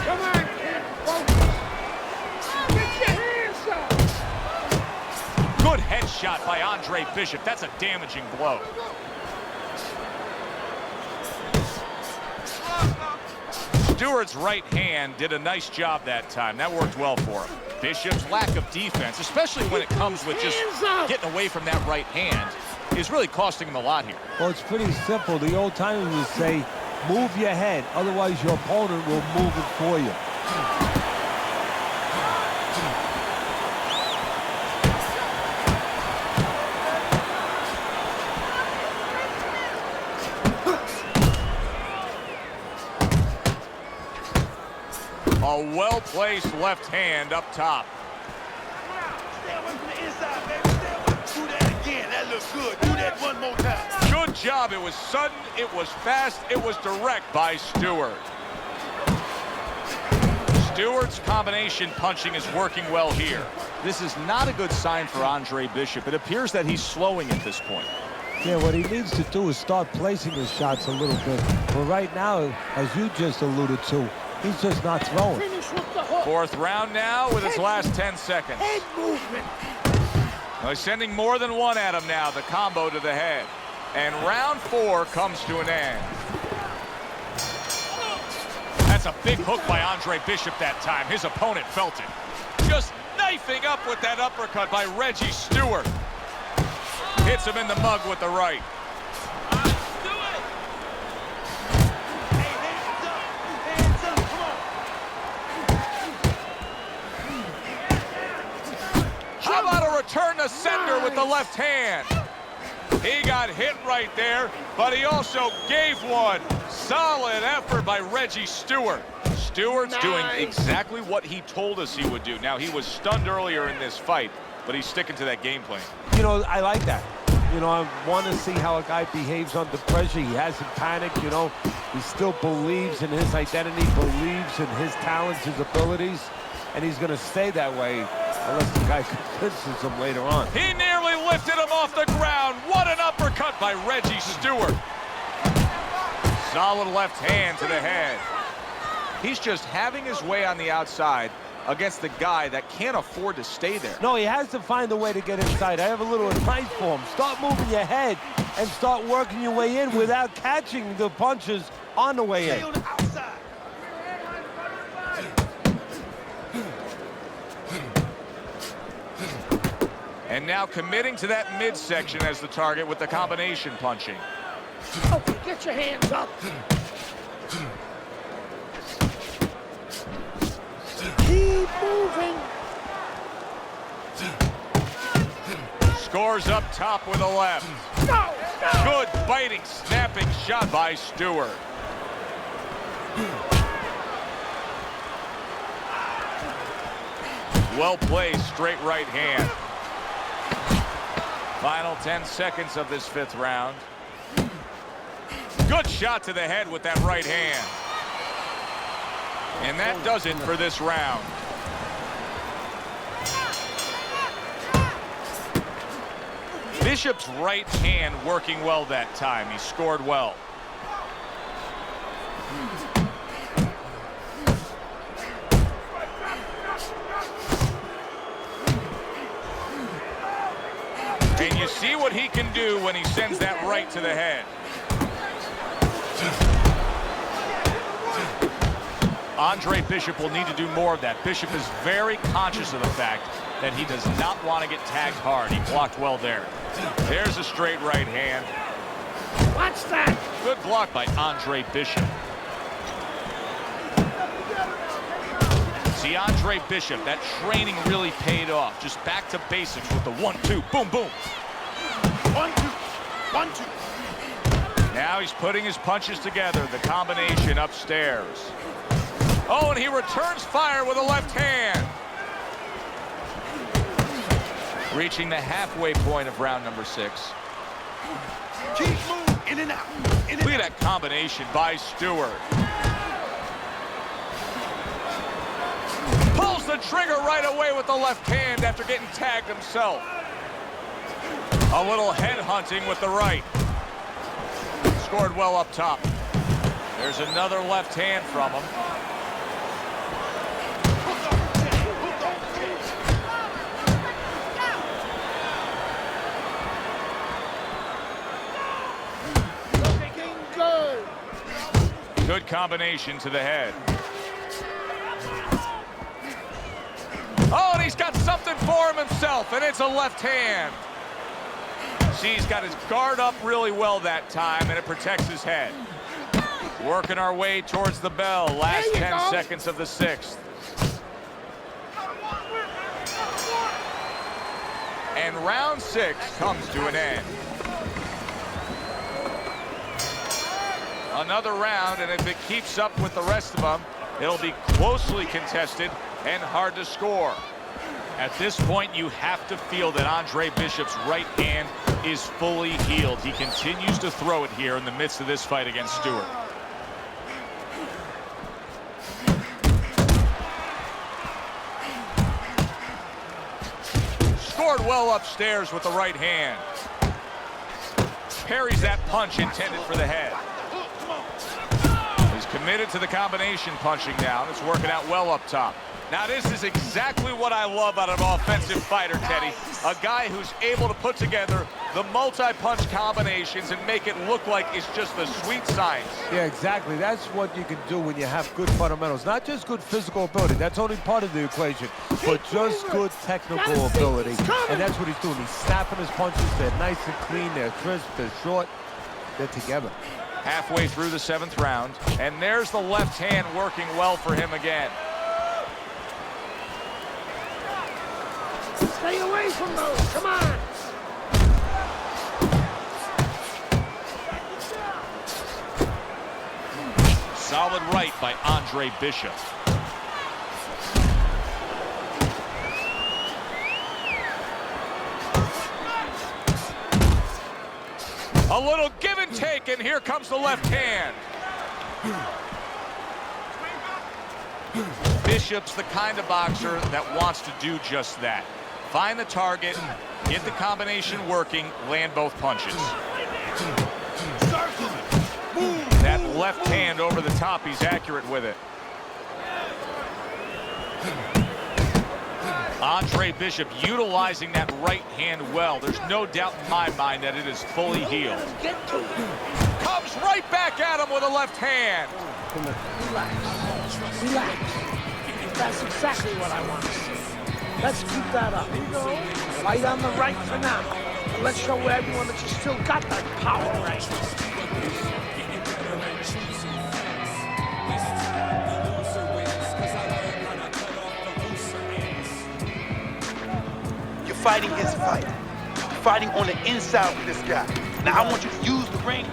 Come on, kid! Focus! Get your hands up! Good headshot by Andre Bishop. That's a damaging blow. Stewart's right hand did a nice job that time. That worked well for him. Bishop's lack of defense, especially when it comes with just getting away from that right hand, is really costing him a lot here. Well, it's pretty simple. The old timers would say, move your head, otherwise your opponent will move it for you. A well-placed left hand up top. Stay away from the inside, baby. Stay away. Do that again. That looks good. Do that one more time. Good job. It was sudden, it was fast, it was direct by Stewart. Stewart's combination punching is working well here. This is not a good sign for Andre Bishop. It appears that he's slowing at this point. Yeah, what he needs to do is start placing his shots a little bit. But right now, as you just alluded to, he's just not throwing. Finish with the hook! Fourth round now with its last 10 seconds. Head movement! Well, he's sending more than one at him now, the combo to the head. And round 4 comes to an end. That's a big hook by Andre Bishop that time. His opponent felt it. Just knifing up with that uppercut by Reggie Stewart. Hits him in the mug with the right. How about a return to sender with the left hand? He got hit right there, but he also gave one. Solid effort by Reggie Stewart. Stewart's doing exactly what he told us he would do. Now, he was stunned earlier in this fight, but he's sticking to that game plan. You know, I like that. You know, I want to see how a guy behaves under pressure. He hasn't panicked, you know. He still believes in his identity, believes in his talents, his abilities, and he's going to stay that way unless the guy convinces him later on. He nearly lifted him off the ground. What an uppercut by Reggie Stewart. Solid left hand to the head. He's just having his way on the outside against the guy that can't afford to stay there. No, he has to find a way to get inside. I have a little advice for him. Start moving your head and start working your way in without catching the punches on the way in. And now committing to that midsection as the target with the combination punching. Okay, get your hands up. scores up top with a left. Good biting, snapping shot by Stewart. Well played, straight right hand. Final 10 seconds of this 5th round. Good shot to the head with that right hand. And that does it for this round. Bishop's right hand working well that time. He scored well. And you see what he can do when he sends that right to the head. Andre Bishop will need to do more of that. Bishop is very conscious of the fact that he does not want to get tagged hard. He blocked well there. There's a straight right hand. Watch that. Good block by Andre Bishop. See, Andre Bishop, that training really paid off. Just back to basics with the 1-2, boom, boom. 1-2, 1-2. Now he's putting his punches together, the combination upstairs. Oh, and he returns fire with a left hand. Reaching the halfway point of round number 6. Keep moving, in and out. Look at that combination by Stewart. Pulls the trigger right away with the left hand after getting tagged himself. A little head hunting with the right. Scored well up top. There's another left hand from him. Good combination to the head. Oh, and he's got something for him himself, and it's a left hand. See, he's got his guard up really well that time, and it protects his head. Working our way towards the bell. Last 10 seconds of the 6th. And round 6 comes to an end. Another round, and if it keeps up with the rest of them, it'll be closely contested and hard to score. At this point, you have to feel that Andre Bishop's right hand is fully healed. He continues to throw it here in the midst of this fight against Stewart. Scored well upstairs with the right hand. Parries that punch intended for the head. Committed to the combination punching down. It's working out well up top. Now this is exactly what I love out of an offensive fighter, Teddy. A guy who's able to put together the multi-punch combinations and make it look like it's just the sweet science. Yeah, exactly. That's what you can do when you have good fundamentals. Not just good physical ability. That's only part of the equation. But just good technical ability. And that's what he's doing. He's snapping his punches. They're nice and clean. They're crisp. They're short. They're together. Halfway through the 7th round, and there's the left hand working well for him again. Stay away from those, come on! Solid right by Andre Bishop. A little give and take, and here comes the left hand. Bishop's the kind of boxer that wants to do just that. Find the target, get the combination working, land both punches. That left hand over the top, he's accurate with it. Andre Bishop utilizing that right hand well. There's no doubt in my mind that it is fully healed. Comes right back at him with a left hand. Relax. Relax. That's exactly what I want to see. Let's keep that up. Fight on the right for now. And let's show everyone that you still got that power right. You're fighting his fight. fighting on the inside with this guy. Now I want you to use the ring.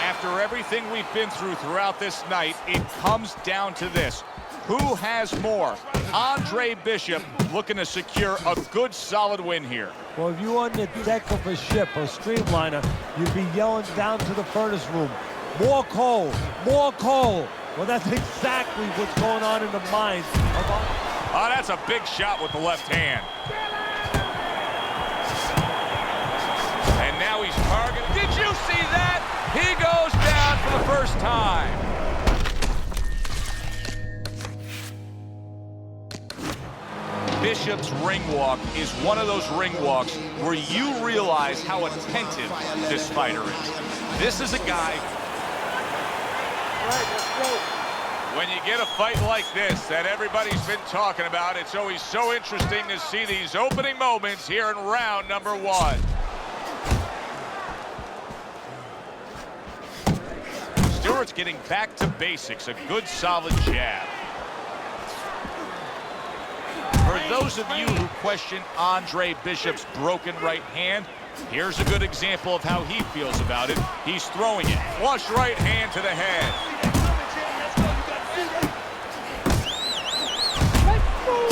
After everything we've been throughout this night, it comes down to this. Who has more? Andre Bishop looking to secure a good, solid win here. Well, if you were on the deck of a ship or streamliner, you'd be yelling down to the furnace room, more coal, more coal. Well, that's exactly what's going on in the minds of our... Oh, that's a big shot with the left hand. And now he's targeting. Did you see that? He goes down for the first time. Bishop's ring walk is one of those ring walks where you realize how attentive this fighter is. This is a guy... When you get a fight like this that everybody's been talking about, it's always so interesting to see these opening moments here in round number 1. Stewart's getting back to basics, a good solid jab. For those of you who question Andre Bishop's broken right hand, here's a good example of how he feels about it. He's throwing it. Flush right hand to the head.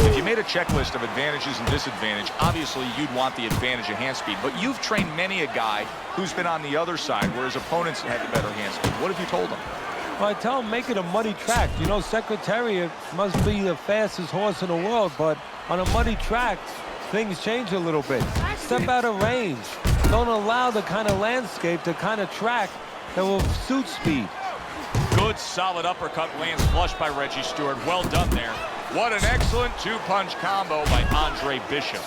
If you made a checklist of advantages and disadvantages, obviously you'd want the advantage of hand speed. But you've trained many a guy who's been on the other side where his opponents had the better hand speed. What have you told him? Well, I tell him, make it a muddy track. You know, Secretariat must be the fastest horse in the world, but on a muddy track, things change a little bit. Step out of range. Don't allow the kind of landscape, the kind of track that will suit speed. Good, solid uppercut lands flush by Reggie Stewart. Well done there. What an excellent two-punch combo by Andre Bishop.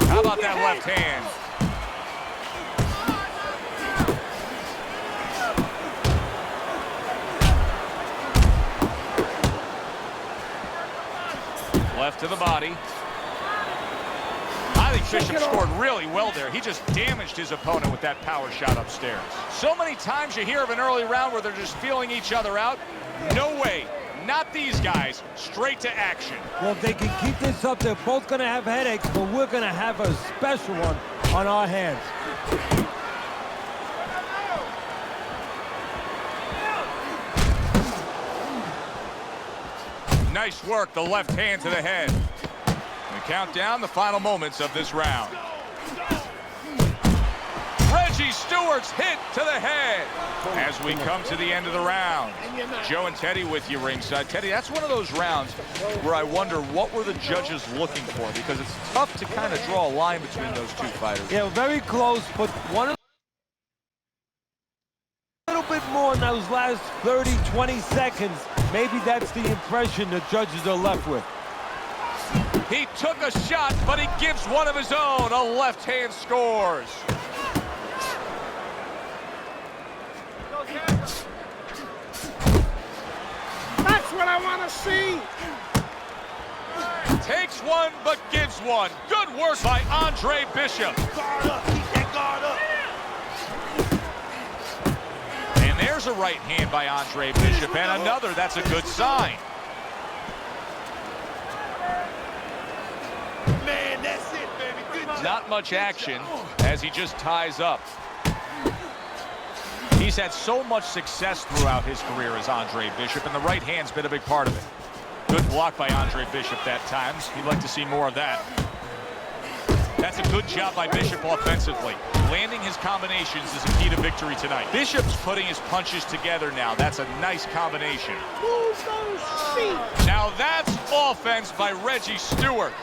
How about that left hand? Left to the body. I think Bishop scored really well there. He just damaged his opponent with that power shot upstairs. So many times you hear of an early round where they're just feeling each other out. No way. Not these guys. Straight to action. Well, if they can keep this up, they're both going to have headaches, but we're going to have a special one on our hands. Nice work, the left hand to the head. We count down the final moments of this round. Reggie Stewart's hit to the head as we come to the end of the round. Joe and Teddy with you ringside. Teddy, that's one of those rounds where I wonder what were the judges looking for, because it's tough to kind of draw a line between those two fighters. Yeah, very close, but one of a little bit more in those last 30, 20 seconds. Maybe that's the impression the judges are left with. He took a shot, but he gives one of his own. A left hand scores. That's what I want to see. Takes one, but gives one. Good work by Andre Bishop. Guard up. Keep that guard up. And there's a right hand by Andre Bishop, and another. That's a good sign. Man, that's it, baby. Good job. Not much action as he just ties up. He's had so much success throughout his career as Andre Bishop, and the right hand's been a big part of it. Good block by Andre Bishop that time. He'd like to see more of that. That's a good job by Bishop offensively. Landing his combinations is a key to victory tonight. Bishop's putting his punches together now. That's a nice combination. Move those feet. Now that's offense by Reggie Stewart.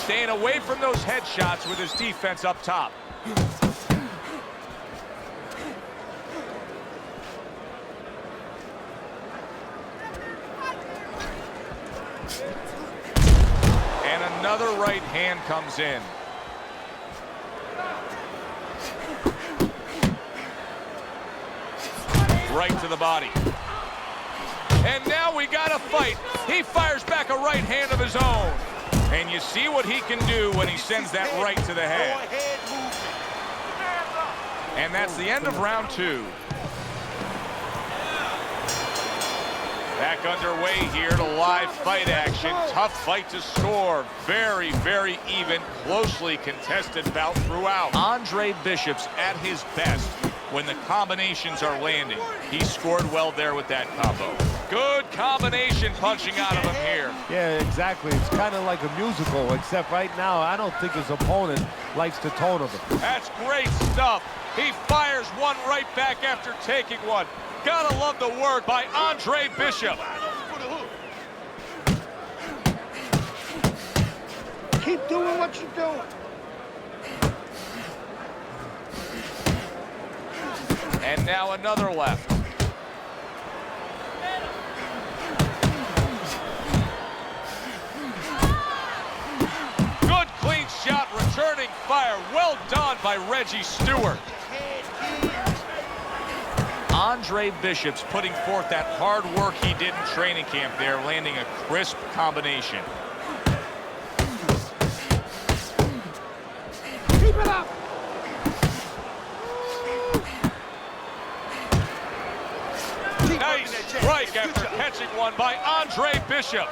Staying away from those headshots with his defense up top. And another right hand comes in. right to the body. And now we got a fight. He fires back a right hand of his own. And you see what he can do when he sends that right to the head. And that's the end of round 2. Back underway here to live fight action. Tough fight to score. Very, very even, closely contested bout throughout. Andre Bishop's at his best when the combinations are landing. He scored well there with that combo. Good combination punching out of him here. Yeah, exactly. It's kind of like a musical, except right now I don't think his opponent likes the tone of it. That's great stuff. He fires one right back after taking one. Gotta love the work by Andre Bishop. Keep doing what you're doing. And now another left. Good clean shot, returning fire. Well done by Reggie Stewart. Andre Bishop's putting forth that hard work he did in training camp there, landing a crisp combination. Keep it up. Nice strike after catching one by Andre Bishop.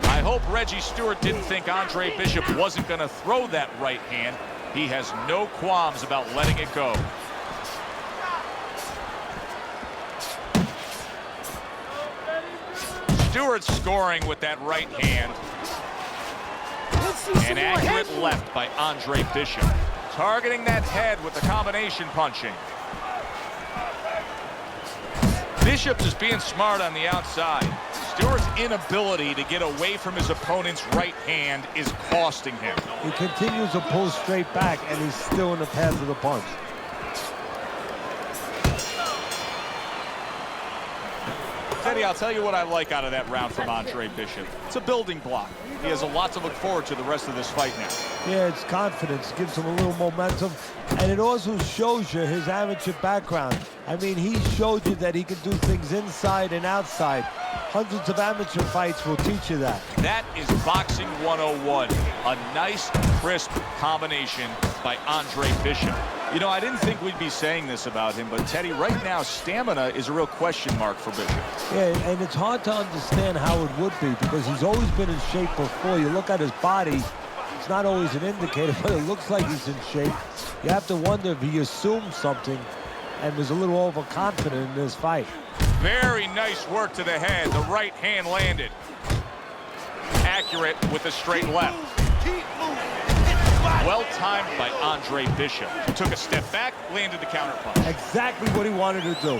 I hope Reggie Stewart didn't think Andre Bishop wasn't going to throw that right hand. He has no qualms about letting it go. Stewart scoring with that right hand. An accurate left by Andre Bishop. Targeting that head with the combination punching. Bishop is being smart on the outside. Stewart's inability to get away from his opponent's right hand is costing him. He continues to pull straight back, and he's still in the path of the punch. Teddy, I'll tell you what I like out of that round from Andre Bishop. It's a building block. He has a lot to look forward to the rest of this fight now. Yeah, it's confidence. Gives him a little momentum. And it also shows you his amateur background. I mean, he showed you that he can do things inside and outside. Hundreds of amateur fights will teach you that. That is Boxing 101. A nice, crisp combination by Andre Bishop. You know, I didn't think we'd be saying this about him, but Teddy, right now, stamina is a real question mark for Bishop. Yeah, and it's hard to understand how it would be because he's always been in shape before. You look at his body, it's not always an indicator, but it looks like he's in shape. You have to wonder if he assumed something and was a little overconfident in this fight. Very nice work to the head. The right hand landed. Accurate with a straight left. Well timed by Andre Bishop. He took a step back, landed the counter punch. Exactly what he wanted to do.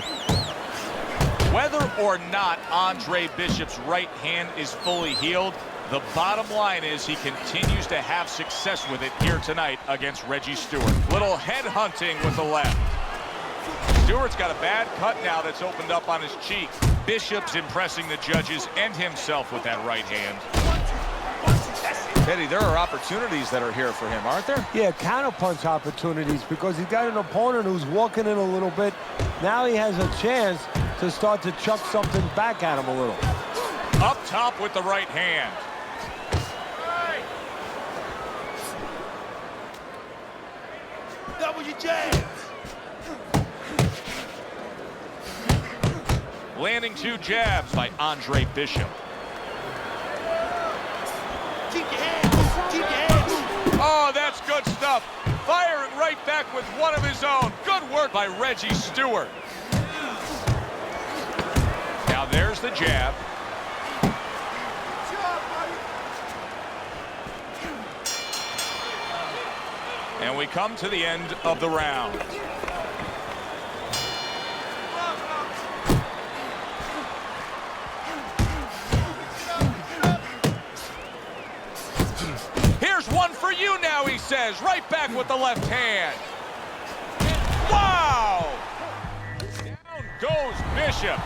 Whether or not Andre Bishop's right hand is fully healed, the bottom line is he continues to have success with it here tonight against Reggie Stewart. Little head hunting with the left. Stewart's got a bad cut now that's opened up on his cheek. Bishop's impressing the judges and himself with that right hand. Teddy, there are opportunities that are here for him, aren't there? Yeah, counterpunch opportunities because he's got an opponent who's walking in a little bit. Now he has a chance to start to chuck something back at him a little. Up top with the right hand. Double your jabs. Landing 2 jabs by Andre Bishop. Keep your hands. Keep your hands. Oh, that's good stuff. Firing right back with one of his own. Good work by Reggie Stewart. Now there's the jab. And we come to the end of the round. Here's one for you now, he says. Right back with the left hand. Wow! Down goes Bishop.